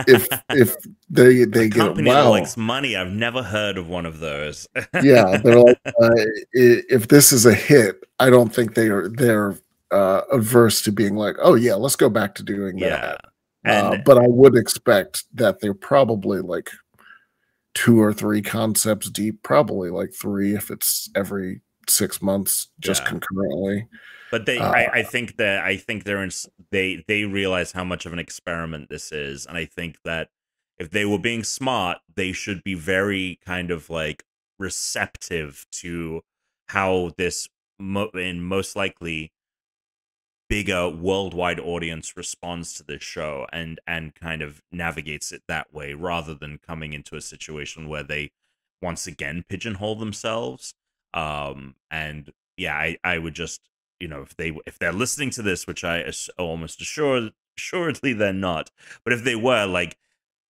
they get company that likes money, I've never heard of one of those. Yeah, they're like, if this is a hit, I don't think they're averse to being like, oh yeah, let's go back to doing that. But I would expect that they're probably like 2 or 3 concepts deep, probably like 3 if it's every 6 months, just concurrently. But I think they realize how much of an experiment this is, and I think that if they were being smart, they should be very kind of like receptive to how this most likely bigger worldwide audience responds to this show and kind of navigates it that way, rather than coming into a situation where they once again pigeonhole themselves. And yeah, I would just, if they're listening to this, which I almost assuredly they're not, but if they were, like,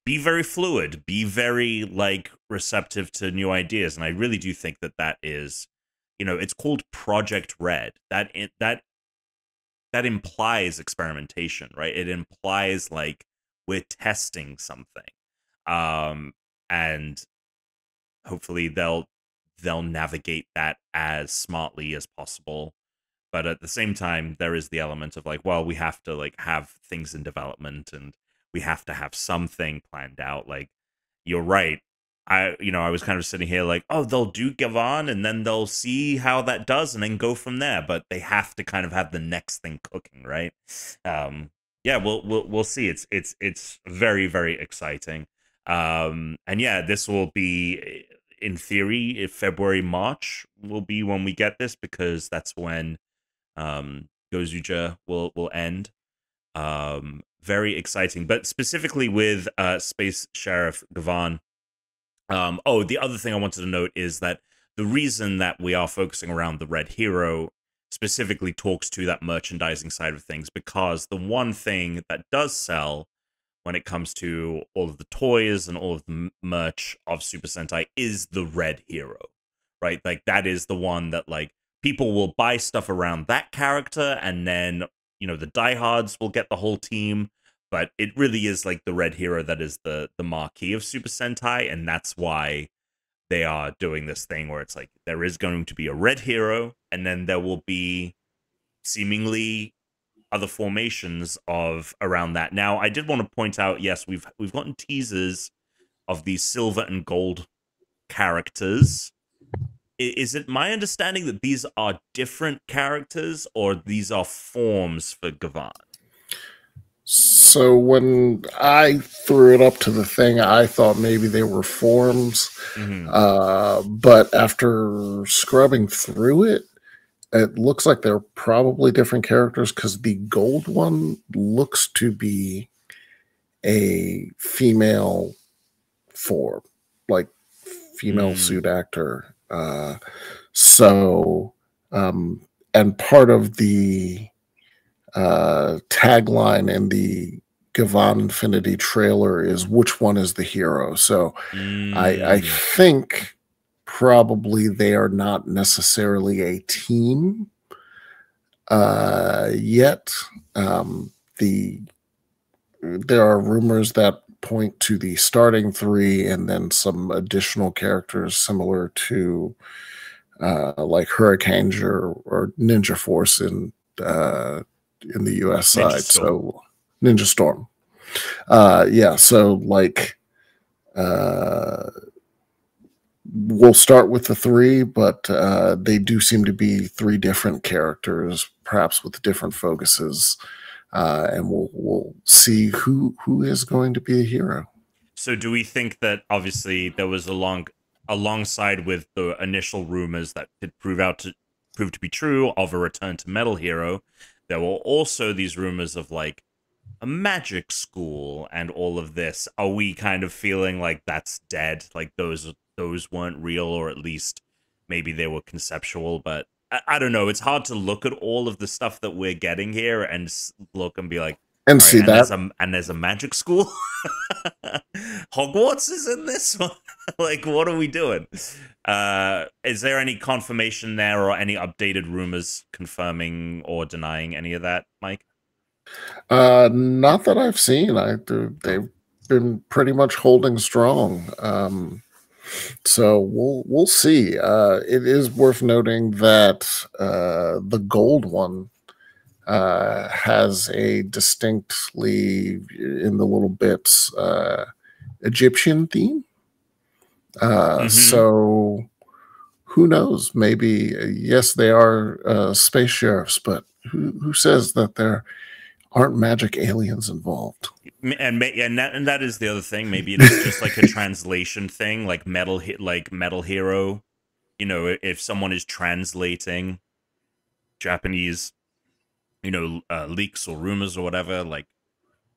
be very fluid, be very like receptive to new ideas. And I really do think that is, it's called Project Red. That implies experimentation, right? It implies like we're testing something, and hopefully they'll navigate that as smartly as possible. But at the same time, there is the element of like, well, we have to like have things in development, and we have to have something planned out. Like, you're right. I was kind of sitting here like, oh, they'll do Gavan and then they'll see how that does and then go from there. But they have to kind of have the next thing cooking, right? Yeah, we'll see. It's very, very exciting. And yeah, this will be, in theory, if February, March will be when we get this, because that's when Gozuja will end. Very exciting, but specifically with Space Sheriff Gavan. Oh, the other thing I wanted to note is that the reason that we are focusing around the Red Hero specifically talks to that merchandising side of things, because the one thing that does sell when it comes to all of the toys and all of the merch of Super Sentai is the Red Hero, right? Like, that is the one that, like, people will buy stuff around that character, and then, you know, the diehards will get the whole team. But it really is like the Red Hero that is the marquee of Super Sentai, and that's why they are doing this thing where it's like there is going to be a Red Hero, and then there will be seemingly other formations of around that. Now, I did want to point out, yes, we've gotten teasers of these silver and gold characters. Is it my understanding that these are different characters, or these are forms for Gavan? So when I threw it up to the thing, I thought maybe they were forms. But after scrubbing through it, it looks like they're probably different characters, because the gold one looks to be a female form, like female suit actor. So, and part of the tagline in the Gavan Infinity trailer is which one is the hero. So I think probably they are not necessarily a team yet. There are rumors that point to the starting three, and then some additional characters similar to like Hurricane or Ninja Force in the US side. So Ninja Storm. Yeah, so like we'll start with the three, but they do seem to be three different characters, perhaps with different focuses. And we'll see who is going to be the hero. So do we think that obviously there was alongside with the initial rumors that could prove to be true of a return to Metal Hero, there were also these rumors of like a magic school and all of this. Are we kind of feeling like that's dead? Like those weren't real, or at least maybe they were conceptual, but I don't know. It's hard to look at all of the stuff that we're getting here and look and be like, and see that, there's a magic school. Hogwarts is in this one. Like, what are we doing? Is there any confirmation there, or any updated rumors confirming or denying any of that, Mike? Not that I've seen. They've been pretty much holding strong. So we'll see. It is worth noting that the gold one has a distinctly, in the little bits, Egyptian theme. So who knows? Maybe yes, they are space sheriffs, but who says that there aren't magic aliens involved? And that is the other thing. Maybe it is just like a translation thing, like Metal Hero. You know, if someone is translating Japanese, you know, leaks or rumors or whatever, like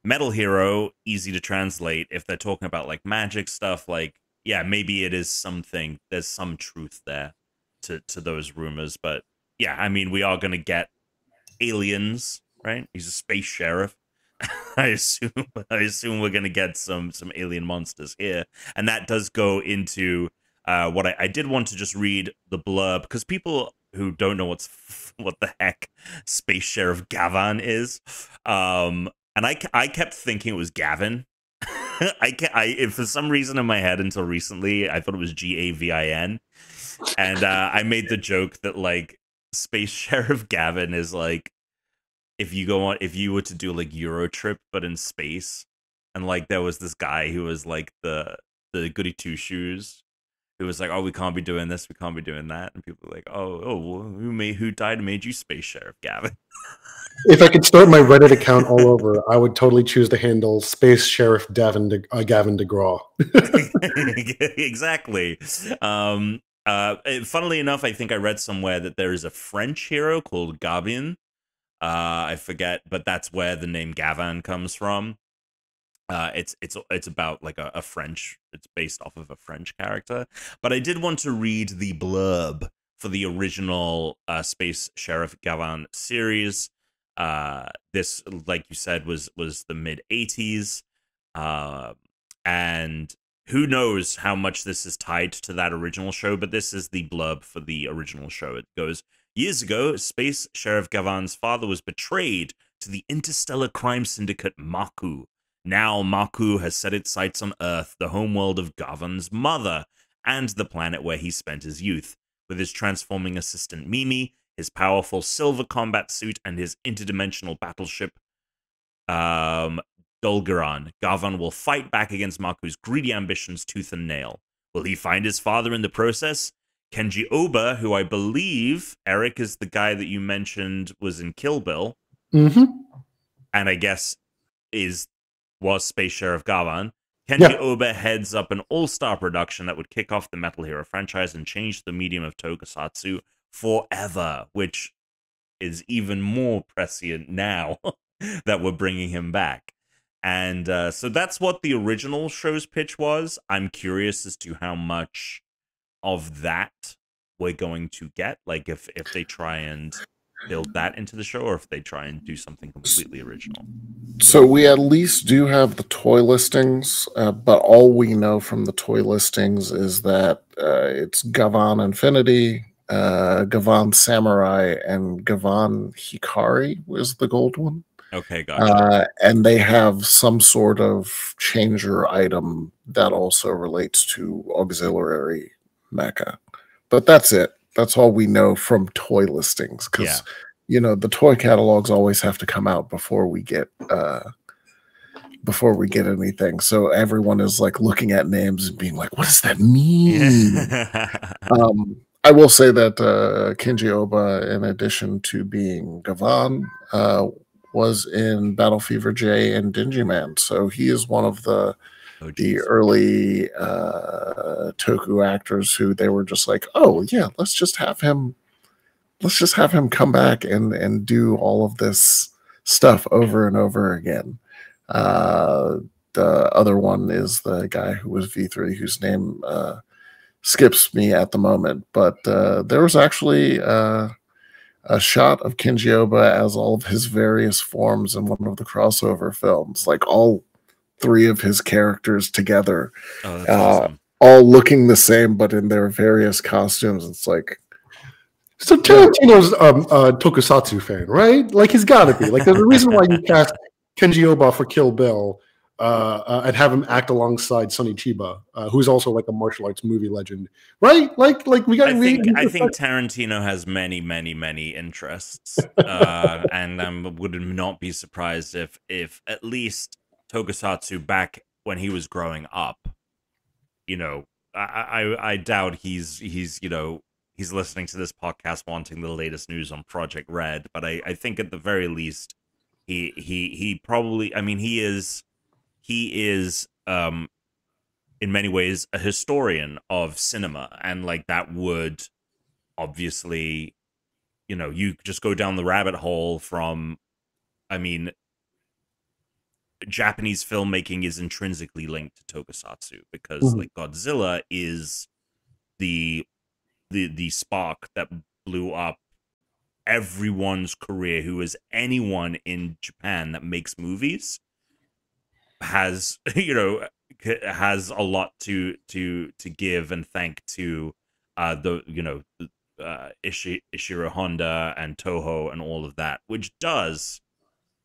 Metal Hero, easy to translate. If they're talking about like magic stuff, like, yeah, maybe it is something. There's some truth there to those rumors. But yeah, I mean, we are gonna get aliens, right? He's a space sheriff. I assume we're gonna get some alien monsters here, and that does go into what I did want to just read the blurb, because people who don't know what the heck Space Sheriff Gavan is, and I kept thinking it was Gavin. For some reason in my head until recently, I thought it was Gavin, and I made the joke that like Space Sheriff Gavin is like, if you were to do like Euro Trip but in space, and like there was this guy who was like the goody two shoes who was like, "Oh, we can't be doing this, we can't be doing that," and people were like, "Oh, well, who died and made you Space Sheriff Gavin?" If I could start my Reddit account all over, I would totally choose the handle Space Sheriff Gavin DeGraw. Exactly. Funnily enough, I think I read somewhere that there is a French hero called Gavan. I forget, but that's where the name Gavan comes from. It's about like a French. It's based off of a French character. But I did want to read the blurb for the original Space Sheriff Gavan series. This, like you said, was the mid-80s, and who knows how much this is tied to that original show. But this is the blurb for the original show. It goes, years ago, Space Sheriff Gavan's father was betrayed to the interstellar crime syndicate Maku. Now Maku has set its sights on Earth, the homeworld of Gavan's mother, and the planet where he spent his youth. With his transforming assistant Mimi, his powerful silver combat suit, and his interdimensional battleship, Dolgaran, Gavan will fight back against Maku's greedy ambitions tooth and nail. Will he find his father in the process? Kenji Oba, who I believe, Eric, is the guy that you mentioned was in Kill Bill, Mm-hmm. and I guess was Space Sheriff Gavan. Kenji Oba heads up an all-star production that would kick off the Metal Hero franchise and change the medium of Tokusatsu forever, which is even more prescient now that we're bringing him back. And so that's what the original show's pitch was. I'm curious as to how much of that we're going to get, like if they try and build that into the show, or if they try and do something completely original. So we at least do have the toy listings, but all we know from the toy listings is that it's Gavan Infinity, Gavan Samurai, and Gavan Hikari was the gold one. Okay, gotcha. And they have some sort of changer item that also relates to auxiliary mecha. But that's it. That's all we know from toy listings, because the toy catalogs always have to come out before we get anything. So everyone is like looking at names and being like, "What does that mean?" I will say that Kenji Oba, in addition to being Gavan, was in Battle Fever J and Dingy Man, so he is one of the early Toku actors who they were just like, "Oh yeah, let's just have him come back and do all of this stuff over and over again." The other one is the guy who was V3, whose name skips me at the moment, but there was actually a shot of Kenji Oba as all of his various forms in one of the crossover films, like all three of his characters together, awesome. all looking the same but in their various costumes. It's like, so Tarantino's a Tokusatsu fan, right? Like he's got to be. Like there's a reason why you cast Kenji Oba for Kill Bill and have him act alongside Sonny Chiba, who's also like a martial arts movie legend, right? Like we got. I think Tarantino has many interests, and I would not be surprised if at least Tokusatsu back when he was growing up, I doubt he's listening to this podcast wanting the latest news on Project Red, but I think at the very least he probably, I mean, he is in many ways a historian of cinema, and like that would obviously, you just go down the rabbit hole from, I mean, Japanese filmmaking is intrinsically linked to Tokusatsu because like Godzilla is the spark that blew up everyone's career who is anyone in Japan that makes movies, has has a lot to give and thank to Ishiro Honda and Toho and all of that, which does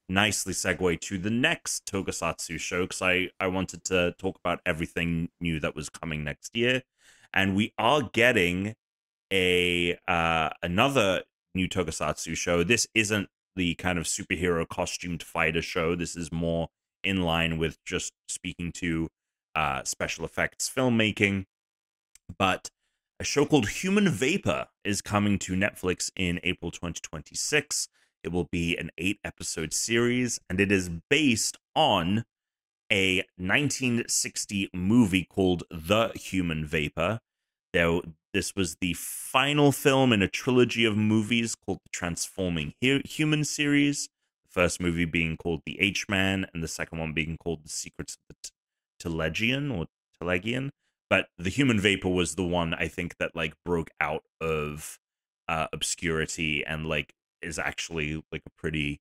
nicely segue to the next Tokusatsu show, because I wanted to talk about everything new that was coming next year, and we are getting another new Tokusatsu show. This isn't the kind of superhero costumed fighter show. This is more in line with just speaking to special effects filmmaking. But a show called Human Vapor is coming to Netflix in April 2026. It will be an 8-episode series, and it is based on a 1960 movie called The Human Vapor. This was the final film in a trilogy of movies called the Transforming Human series. The first movie being called The H-Man, and the second one being called The Secrets of the Telegian. But The Human Vapor was the one, I think, that like broke out of obscurity and like is actually like a pretty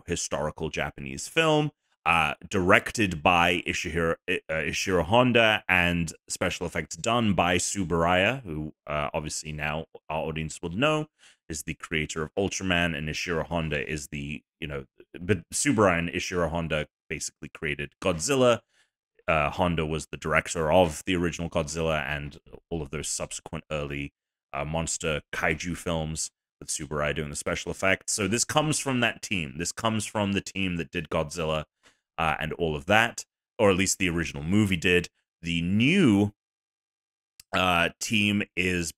historical Japanese film. Directed by Ishiro Honda, and special effects done by Tsuburaya, who obviously now our audience will know is the creator of Ultraman, and Ishiro Honda is but Tsuburaya and Ishiro Honda basically created Godzilla. Honda was the director of the original Godzilla and all of those subsequent early monster kaiju films, with Tsuburaya doing the special effects. So this comes from that team. This comes from the team that did Godzilla and all of that, or at least the original movie did. The new team is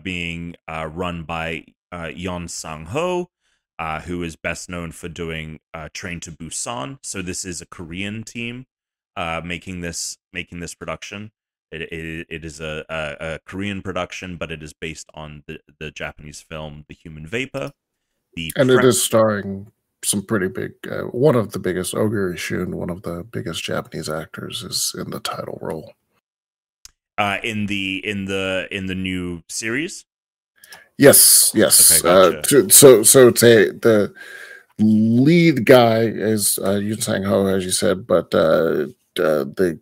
being run by Yeon Sang-ho, who is best known for doing Train to Busan. So this is a Korean team making this production. It is a Korean production, but it is based on the Japanese film The Human Vapor. And it is starring some pretty big, one of the biggest, Oguri Shun, one of the biggest Japanese actors, is in the title role. In the new series. Yes. Okay, gotcha. So it's the lead guy is Yoon Sang-ho, as you said, but the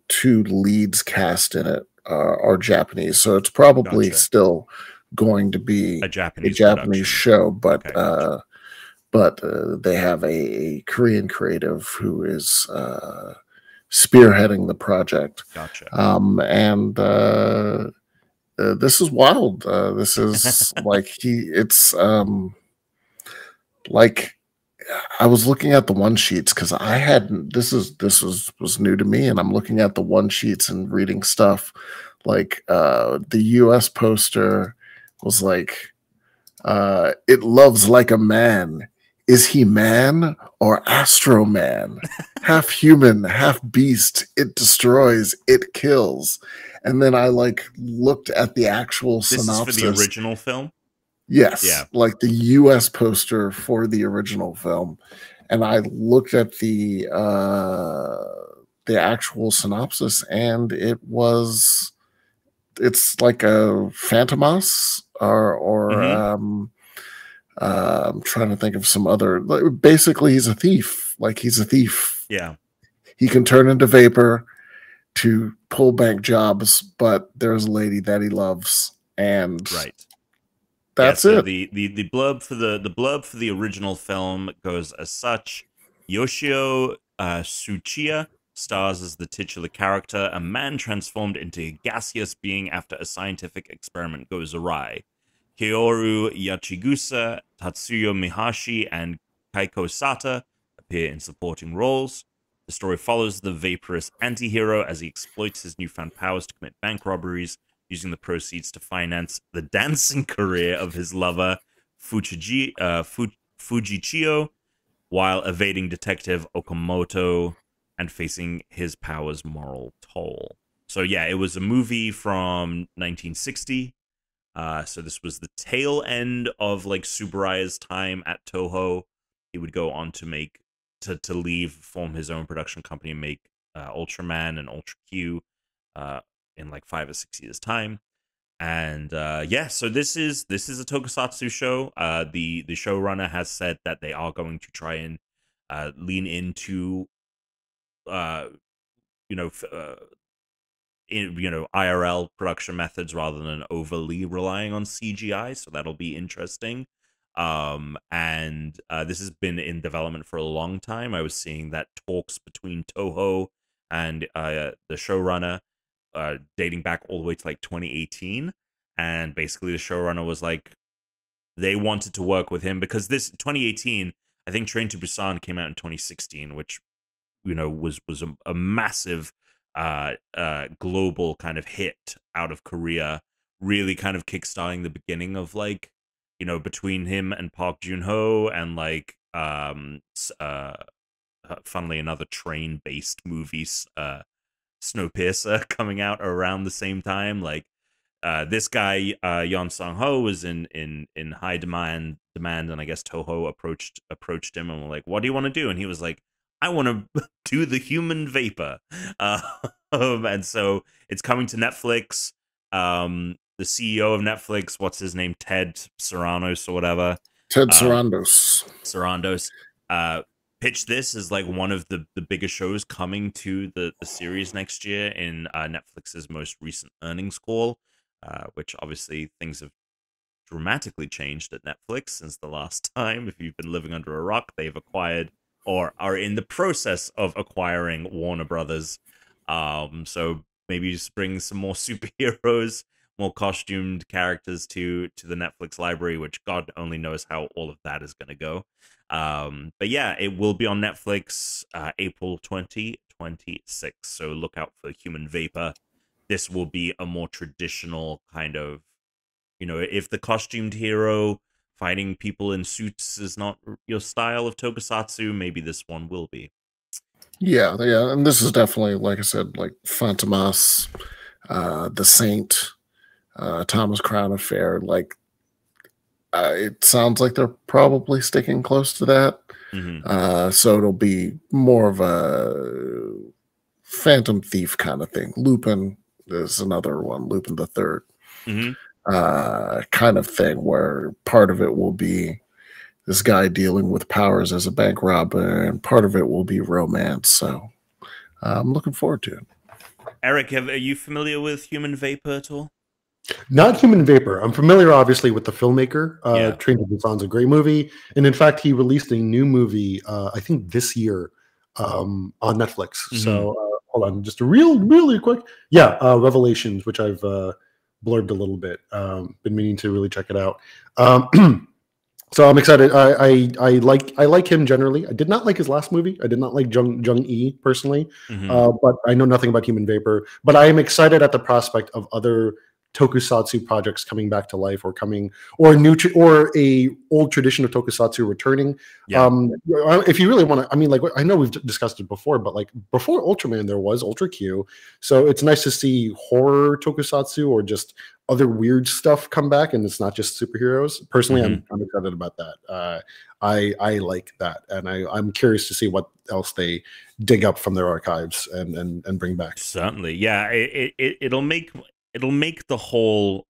two leads cast in it are Japanese, so it's probably still going to be a Japanese show, but okay, but they have a Korean creative who is spearheading the project. Gotcha. And this is wild. This is like I was looking at the one sheets because I hadn't. This was new to me, and I'm looking at the one sheets and reading stuff like the U.S. poster was like, "It loves like a man. Is he man or Astro Man? Half human, half beast. It destroys. It kills." And then I like looked at the actual synopsis. This is for the original film. Yes, yeah, like the U.S. poster for the original film, and I looked at the actual synopsis, and it's like a Phantomas or I'm trying to think of some other. Basically, he's a thief. Like he's a thief. Yeah, he can turn into vapor to pull bank jobs, but there's a lady that he loves, and that's it. The blurb for the original film goes as such: Yoshio Tsuchiya stars as the titular character, a man transformed into a gaseous being after a scientific experiment goes awry. Kaoru Yachigusa, Tatsuya Mihashi, and Kaiko Sata appear in supporting roles. The story follows the vaporous anti-hero as he exploits his newfound powers to commit bank robberies, using the proceeds to finance the dancing career of his lover, Fujichio, while evading Detective Okamoto and facing his powers' moral toll. So yeah, it was a movie from 1960. So this was the tail end of like Tsuburaya's time at Toho. He would go on to form his own production company and make Ultraman and Ultra Q in like 5 or 6 years time. And so this is a Tokusatsu show. The showrunner has said that they are going to try and lean into IRL production methods rather than overly relying on CGI, so that'll be interesting. And this has been in development for a long time. I was seeing that talks between Toho and the showrunner dating back all the way to like 2018, and basically the showrunner was like, they wanted to work with him because this 2018, I think Train to Busan came out in 2016, which was a massive global kind of hit out of Korea, really kind of kickstarting the beginning of like, you know, between him and Park Joon-ho, and like funnily another train based movies, Snowpiercer, coming out around the same time. Like this guy Yeon Sang-ho was in high demand, and I guess Toho approached him and were like, what do you want to do? And he was like, I want to do the Human Vapor. And so it's coming to Netflix. The CEO of Netflix, what's his name, Ted Sarandos or whatever, Ted Sarandos, pitched this as like one of the bigger shows coming to the series next year in Netflix's most recent earnings call, which obviously things have dramatically changed at Netflix since the last time. If you've been living under a rock, they've acquired or are in the process of acquiring Warner Brothers. So maybe just bring some more superheroes, more costumed characters to the Netflix library, which God only knows how all of that is going to go. But yeah, it will be on Netflix April 2026. So look out for Human Vapor. This will be a more traditional kind of, you know, if the costumed hero fighting people in suits is not your style of tokusatsu, maybe this one will be. Yeah, and this is definitely, like I said, like Fantomas, The Saint, Thomas Crown Affair. Like, it sounds like they're probably sticking close to that. So it'll be more of a Phantom Thief kind of thing. Lupin is another one, Lupin the Third, kind of thing, where part of it will be this guy dealing with powers as a bank robber, and part of it will be romance. So I'm looking forward to it. Eric, are you familiar with Human Vapor at all? Not Human Vapor. I'm familiar, obviously, with the filmmaker. Train to Busan's a great movie, and in fact, he released a new movie, I think this year, on Netflix. So hold on, just a really quick, Revelations, which I've blurbed a little bit. Been meaning to really check it out. So I'm excited. I like him generally. I did not like his last movie. I did not like Jung-E personally, but I know nothing about Human Vapor. But I am excited at the prospect of other tokusatsu projects coming back to life, or a old tradition of tokusatsu returning. If you really want to, I mean, like, I know we've discussed it before, but like before Ultraman, there was Ultra Q. So it's nice to see horror tokusatsu or just other weird stuff come back, and it's not just superheroes. Personally, I'm excited about that. I like that, and I'm curious to see what else they dig up from their archives and bring back. Certainly, yeah. It'll make the whole,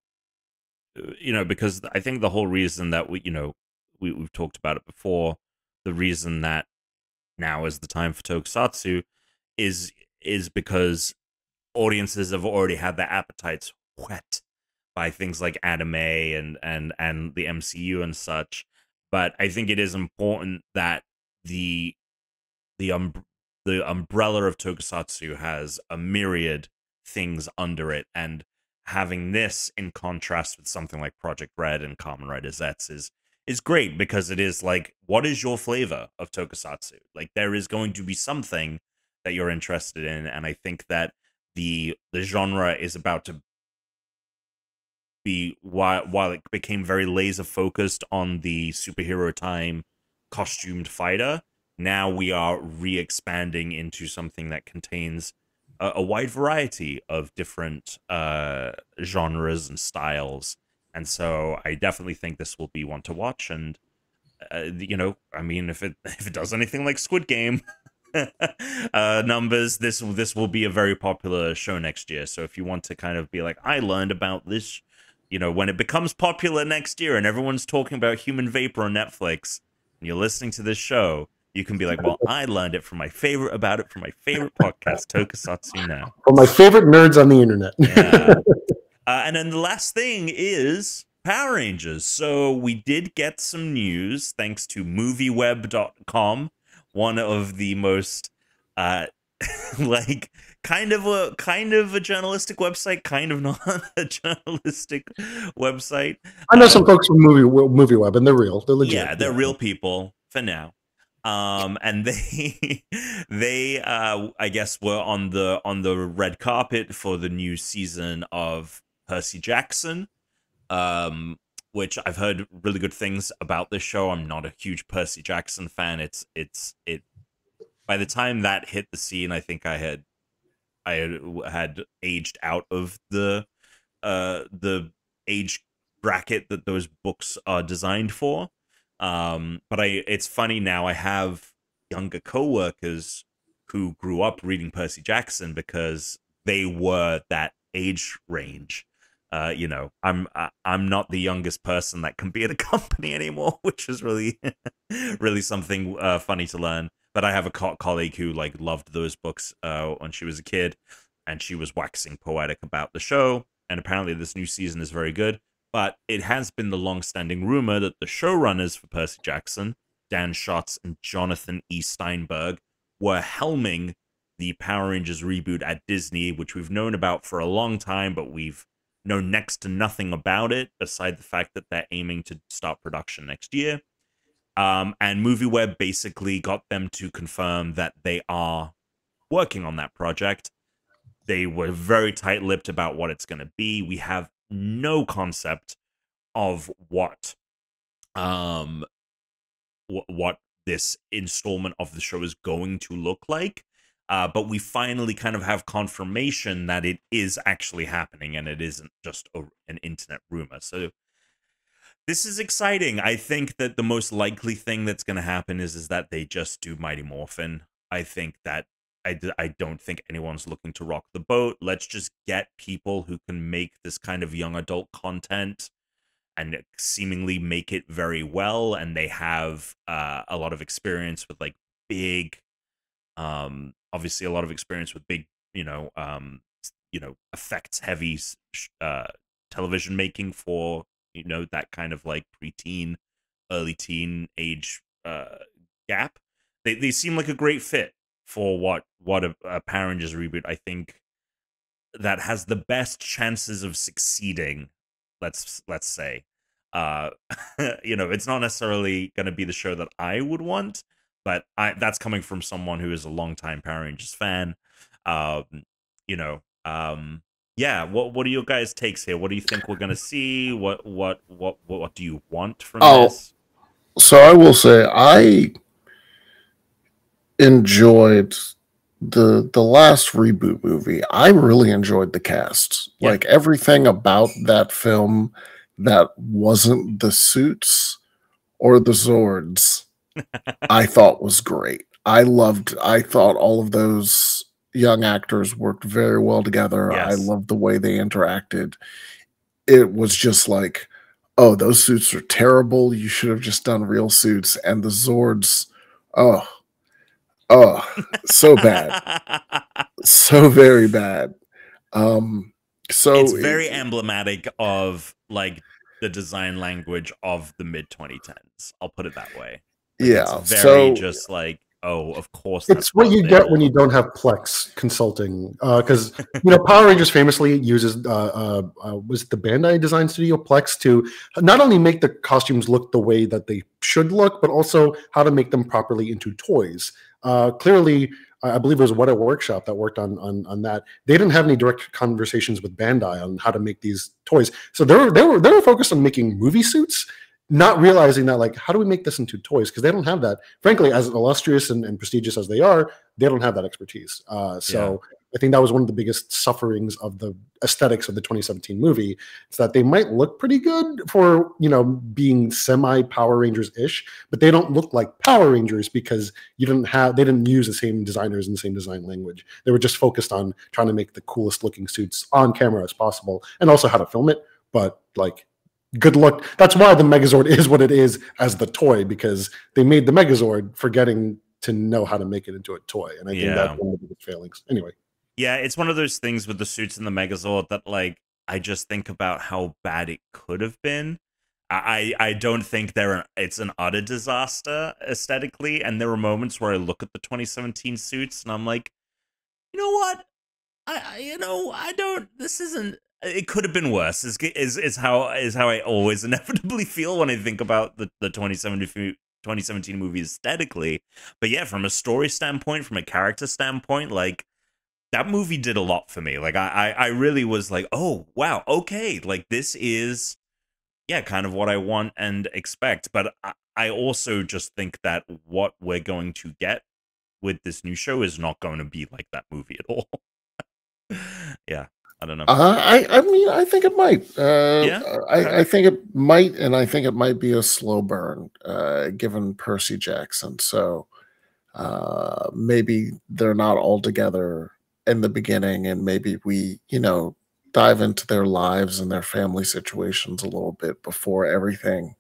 you know, because I think the whole reason that we've talked about it before, the reason that now is the time for tokusatsu is because audiences have already had their appetites whet by things like anime and the MCU and such. But I think it is important that the umbrella of tokusatsu has a myriad things under it, and having this in contrast with something like Project Red and Kamen Rider Zets is great, because it is like, what is your flavor of tokusatsu? Like, there is going to be something that you're interested in, and I think that the genre is about to be, while it became very laser focused on the superhero time costumed fighter, now we are re-expanding into something that contains a wide variety of different genres and styles. And so I definitely think this will be one to watch. And you know, I mean, if it does anything like Squid Game numbers, this will be a very popular show next year. So if you want to kind of be like, I learned about this, you know, when it becomes popular next year and everyone's talking about Human Vapor on Netflix, and you're listening to this show, you can be like, well, I learned it from my favorite podcast, Tokusatsu Now. From my favorite nerds on the internet. Yeah. And then the last thing is Power Rangers. So we did get some news thanks to movieweb.com, one of the most like kind of a journalistic website, kind of not a journalistic website. I know some folks from Movie Web, and they're real. They're legit. Yeah, they're real people for now. And they I guess were on the red carpet for the new season of Percy Jackson, which I've heard really good things about this show. I'm not a huge Percy Jackson fan. It by the time that hit the scene, I think I had aged out of the age bracket that those books are designed for. But it's funny now, I have younger coworkers who grew up reading Percy Jackson because they were that age range. I'm not the youngest person that can be at a company anymore, which is really really something funny to learn. But I have a colleague who like loved those books when she was a kid, and she was waxing poetic about the show. And apparently, this new season is very good. But it has been the long-standing rumor that the showrunners for Percy Jackson, Dan Schatz and Jonathan E. Steinberg, were helming the Power Rangers reboot at Disney, which we've known about for a long time, but we've known next to nothing about it, aside the fact that they're aiming to start production next year. And MovieWeb basically got them to confirm that they are working on that project. They were very tight-lipped about what it's going to be. We have no concept of what this installment of the show is going to look like. But we finally kind of have confirmation that it is actually happening and it isn't just an internet rumor. So this is exciting. I think that the most likely thing that's going to happen is that they just do Mighty Morphin. I think that I don't think anyone's looking to rock the boat. Let's just get people who can make this kind of young adult content and seemingly make it very well. And they have a lot of experience with like big, obviously a lot of experience with big, effects heavy television making for, that kind of like preteen, early teen age gap. They seem like a great fit for what a Power Rangers reboot, I think, that has the best chances of succeeding. Let's say, it's not necessarily going to be the show that I would want, but that's coming from someone who is a longtime Power Rangers fan. Yeah. What are your guys' takes here? What do you think we're going to see? What do you want from this? So I will say I enjoyed the last reboot movie. I really enjoyed the cast. Yeah. Like everything about that film that wasn't the suits or the Zords, I thought was great. I thought all of those young actors worked very well together. Yes. I loved the way they interacted. It was just like, oh, those suits are terrible. You should have just done real suits. And the Zords, so bad. So very bad. So it's very emblematic of like the design language of the mid 2010s. I'll put it that way. Like, yeah. It's very just like, oh, of course. It's what you get when you don't have Plex consulting. Because, Power Rangers famously uses, was it the Bandai design studio, Plex, to not only make the costumes look the way that they should look, but also how to make them properly into toys. Clearly, I believe it was What a Workshop that worked on that. They didn't have any direct conversations with Bandai on how to make these toys. So they were focused on making movie suits, not realizing that, like, how do we make this into toys? Because they don't have that. Frankly, as illustrious and prestigious as they are, they don't have that expertise. So I think that was one of the biggest sufferings of the aesthetics of the 2017 movie. It's that they might look pretty good for, being semi Power Rangers-ish, but they don't look like Power Rangers because they didn't use the same designers and the same design language. They were just focused on trying to make the coolest looking suits on camera as possible and also how to film it. But like, good luck. That's why the Megazord is what it is as the toy, because they made the Megazord forgetting to know how to make it into a toy. And I think that's one of the biggest failings. Anyway. Yeah, it's one of those things with the suits and the Megazord that, like, I just think about how bad it could have been. I don't think it's an utter disaster aesthetically, and there are moments where I look at the 2017 suits and I'm like, you know what? I don't. This isn't. It could have been worse. Is how I always inevitably feel when I think about the 2017 2017 movie aesthetically, but yeah, from a story standpoint, from a character standpoint, like that movie did a lot for me. Like I really was like, oh wow, okay, like this is kind of what I want and expect. But I also just think that what we're going to get with this new show is not going to be like that movie at all. Yeah, I don't know. I mean, I think it might. Yeah, okay. I think it might, and I think it might be a slow burn, given Percy Jackson. So maybe they're not all together in the beginning, and maybe we, dive into their lives and their family situations a little bit before everything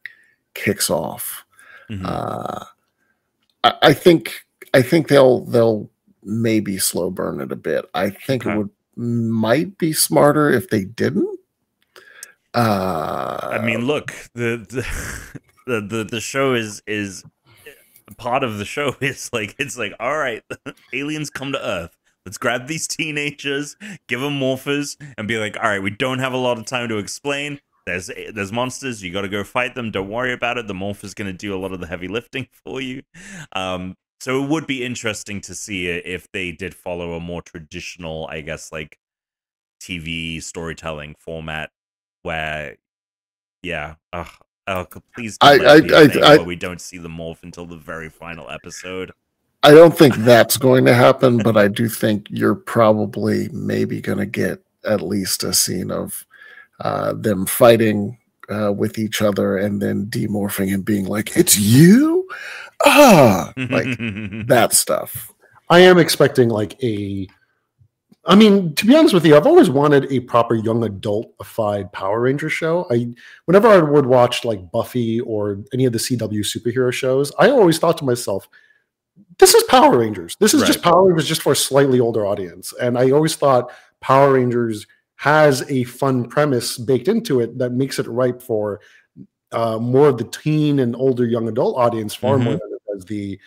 kicks off. Mhm. I think they'll maybe slow burn it a bit. I think Okay. it might be smarter if they didn't. I mean, look, the show is part of the show is like, it's like, all right, aliens come to Earth. Let's grab these teenagers, give them morphers, and be like, all right, we don't have a lot of time to explain. There's monsters. You got to go fight them. Don't worry about it. The morpher's going to do a lot of the heavy lifting for you. So it would be interesting to see if they did follow a more traditional, I guess, like TV storytelling format where, yeah, please don't let it be a thing where we don't see the morph until the very final episode. I don't think that's going to happen, but I do think you're probably maybe going to get at least a scene of them fighting with each other and then demorphing and being like, "It's you," like that stuff. I am expecting like I mean, to be honest with you, I've always wanted a proper young adult-ified Power Ranger show. Whenever I would watch like Buffy or any of the CW superhero shows, I always thought to myself, this is Power Rangers. This is just Power Rangers just for a slightly older audience. And I always thought Power Rangers has a fun premise baked into it that makes it ripe for more of the teen and older young adult audience, far more than it does the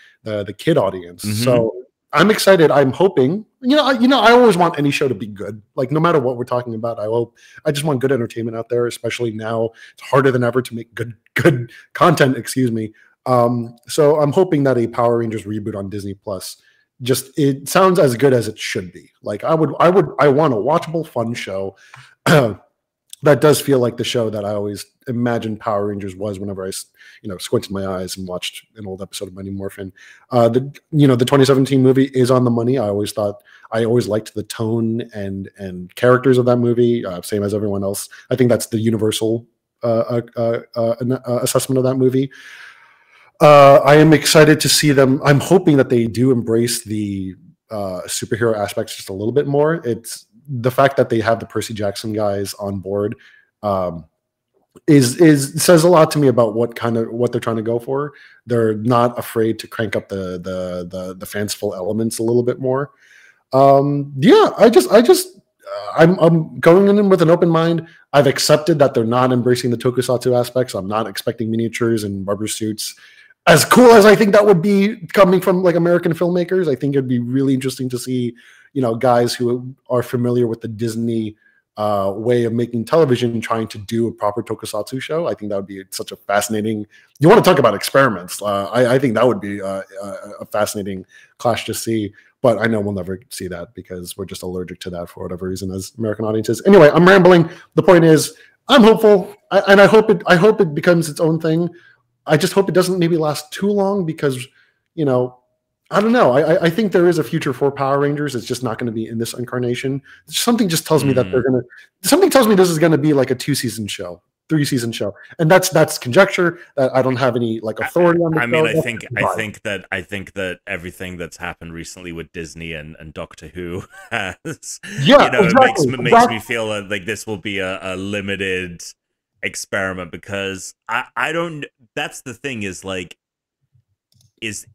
kid audience. So I'm excited. I'm hoping, I always want any show to be good. Like no matter what we're talking about, I just want good entertainment out there, especially now it's harder than ever to make good content, excuse me. So I'm hoping that a Power Rangers reboot on Disney Plus it sounds as good as it should be. Like I want a watchable, fun show that does feel like the show that I always imagined Power Rangers was whenever I, squinted my eyes and watched an old episode of Mighty Morphin. The 2017 movie is on the money. I always liked the tone and characters of that movie, same as everyone else. I think that's the universal assessment of that movie. I am excited to see them. I'm hoping that they do embrace the superhero aspects just a little bit more. It's the fact that they have the Percy Jackson guys on board says a lot to me about what they're trying to go for. They're not afraid to crank up the fanciful elements a little bit more. I'm going in with an open mind. I've accepted that they're not embracing the tokusatsu aspects. I'm not expecting miniatures and rubber suits. As cool as I think that would be coming from like American filmmakers, I think it'd be really interesting to see, guys who are familiar with the Disney way of making television trying to do a proper tokusatsu show. I think that would be such a fascinating. You want to talk about experiments? I think that would be a fascinating clash to see. But I know we'll never see that because we're just allergic to that for whatever reason as American audiences. Anyway, I'm rambling. The point is, I'm hopeful, and I hope it becomes its own thing. I just hope it doesn't maybe last too long because, I don't know. I think there is a future for Power Rangers. It's just not going to be in this incarnation. Something just tells me that something tells me this is going to be like a 2-season show, 3-season show. And that's conjecture that I don't have any like authority on the show. I mean, I think that everything that's happened recently with Disney and Doctor Who has, exactly. It makes me feel like this will be a limited experiment because I don't. That's the thing is like, is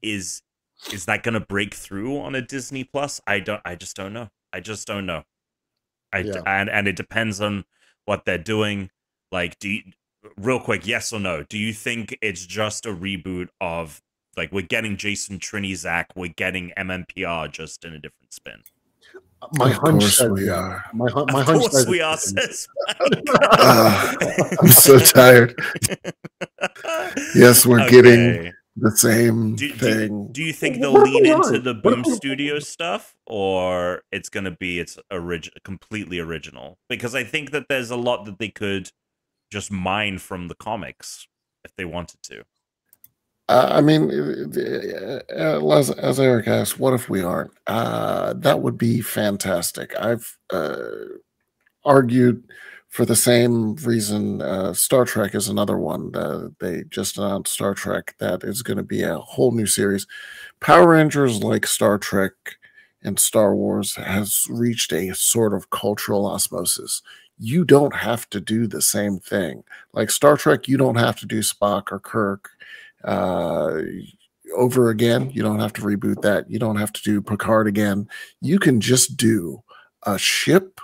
that gonna break through on a Disney Plus? I just don't know. And it depends on what they're doing. Like, real quick, yes or no? Do you think it's just a reboot of like we're getting Jason Trinizak, we're getting MMPR just in a different spin? My hunch says we are. My hunch says we are. Says I'm so tired. Yes, we're getting the same Do, thing. do you think they'll What if lean we into aren't? the What if Boom we- Studios stuff, or it's going to be completely original? Because I think that there's a lot that they could just mine from the comics if they wanted to. I mean, as Eric asked, what if we aren't? That would be fantastic. I've argued for the same reason. Star Trek is another one. They just announced Star Trek that is going to be a whole new series. Power Rangers, like Star Trek and Star Wars, has reached a sort of cultural osmosis. You don't have to do the same thing. Like Star Trek, you don't have to do Spock or Kirk over again. You don't have to reboot that. You don't have to do Picard again. You can just do a ship,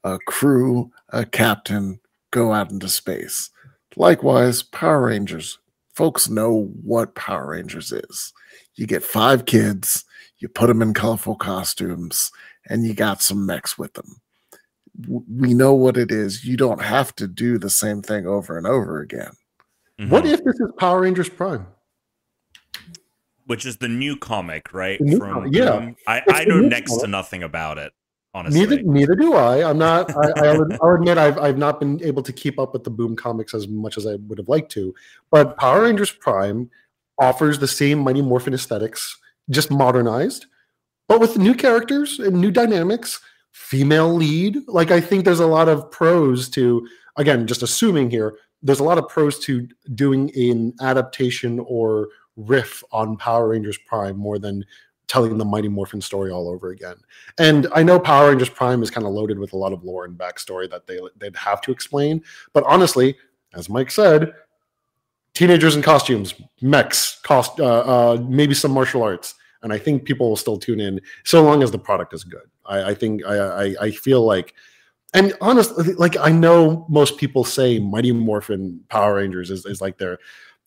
a crew, a captain, go out into space. Likewise, Power Rangers. Folks know what Power Rangers is. You get 5 kids, you put them in colorful costumes, and you got some mechs with them. We know what it is. You don't have to do the same thing over and over again. What if this is Power Rangers Prime? Which is the new comic, right? The new From comic, yeah. Boom. I It's know the new next to comic. nothing about it, honestly. Neither do I. I'm not. I'll admit I've not been able to keep up with the Boom comics as much as I would have liked to. But Power Rangers Prime offers the same Mighty Morphin aesthetics, just modernized, but with new characters and new dynamics. Female lead. Like I think there's a lot of pros to. Again, just assuming here, there's a lot of pros to doing an adaptation or riff on Power Rangers Prime more than telling the Mighty Morphin story all over again. And I know Power Rangers Prime is kind of loaded with a lot of lore and backstory that they'd have to explain. But honestly, as Mike said, teenagers in costumes, mechs, maybe some martial arts. And I think people will still tune in so long as the product is good. I feel like, and honestly, like I know most people say Mighty Morphin Power Rangers is like their,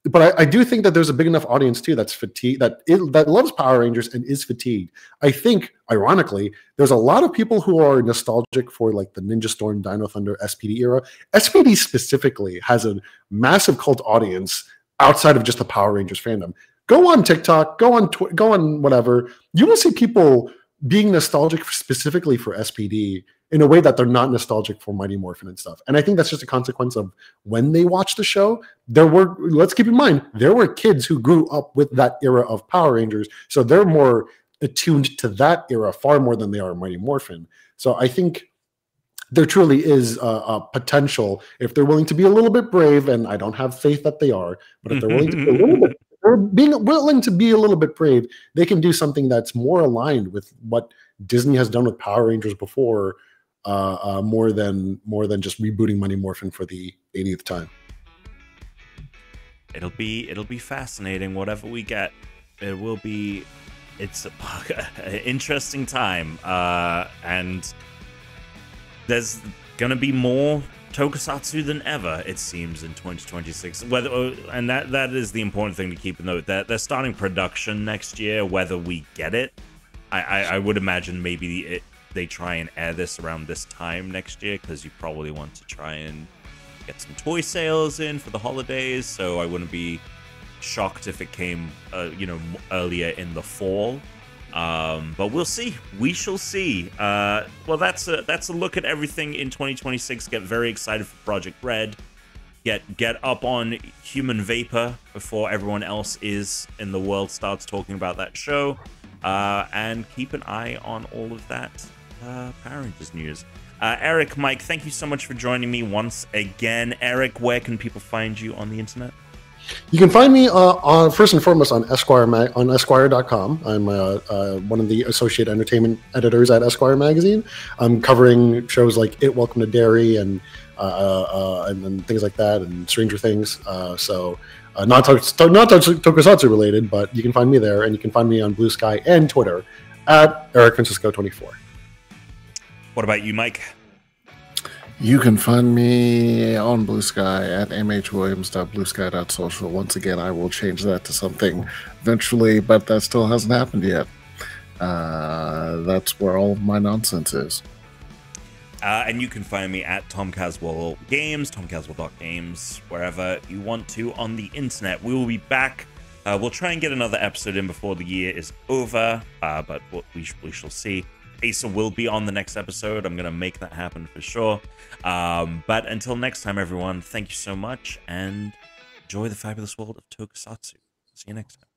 but I do think that there's a big enough audience too that's fatigued, that loves Power Rangers and is fatigued. I think, ironically, there's a lot of people who are nostalgic for like the Ninja Storm, Dino Thunder, SPD era. SPD specifically has a massive cult audience outside of just the Power Rangers fandom. Go on TikTok, go on whatever. You will see people being nostalgic specifically for SPD in a way that they're not nostalgic for Mighty Morphin and stuff. And I think that's just a consequence of when they watch the show. Let's keep in mind, there were kids who grew up with that era of Power Rangers. So they're more attuned to that era far more than they are Mighty Morphin. So I think there truly is a potential if they're willing to be a little bit brave, and I don't have faith that they are, but if they're willing to be a little bit, or being willing to be a little bit brave, they can do something that's more aligned with what Disney has done with Power Rangers before, more than just rebooting Mighty Morphin for the 80th time. It'll be fascinating. Whatever we get, it will be. It's an interesting time, and there's gonna be more Tokusatsu than ever, it seems, in 2026. And that is the important thing to keep in note. They're starting production next year. Whether we get it, I would imagine maybe they try and air this around this time next year, because you probably want to try and get some toy sales in for the holidays. So I wouldn't be shocked if it came, earlier in the fall. But we'll see. We shall see. Well, that's a look at everything in 2026. Get very excited for Project Red. Get up on Human Vapor before everyone else is in the world starts talking about that show. And keep an eye on all of that Power Rangers news. Eric, Mike, thank you so much for joining me once again. Eric, where can people find you on the internet? You can find me on first and foremost on on Esquire.com. I'm one of the associate entertainment editors at Esquire magazine. I'm covering shows like It, Welcome to Derry, and things like that, and Stranger Things. So not Tokusatsu related, but you can find me there, and you can find me on Blue Sky and Twitter at EricFrancisco24. What about you, Mike? You can find me on Blue Sky at mhwilliams.bluesky.social. Once again, I will change that to something eventually, but that still hasn't happened yet. That's where all my nonsense is. And you can find me at Tom Caswell Games, tomcaswell.games, wherever you want to on the internet. We will be back We'll try and get another episode in before the year is over, but we shall see. Asa will be on the next episode. I'm going to make that happen for sure. But until next time, everyone, thank you so much, and enjoy the fabulous world of Tokusatsu. See you next time.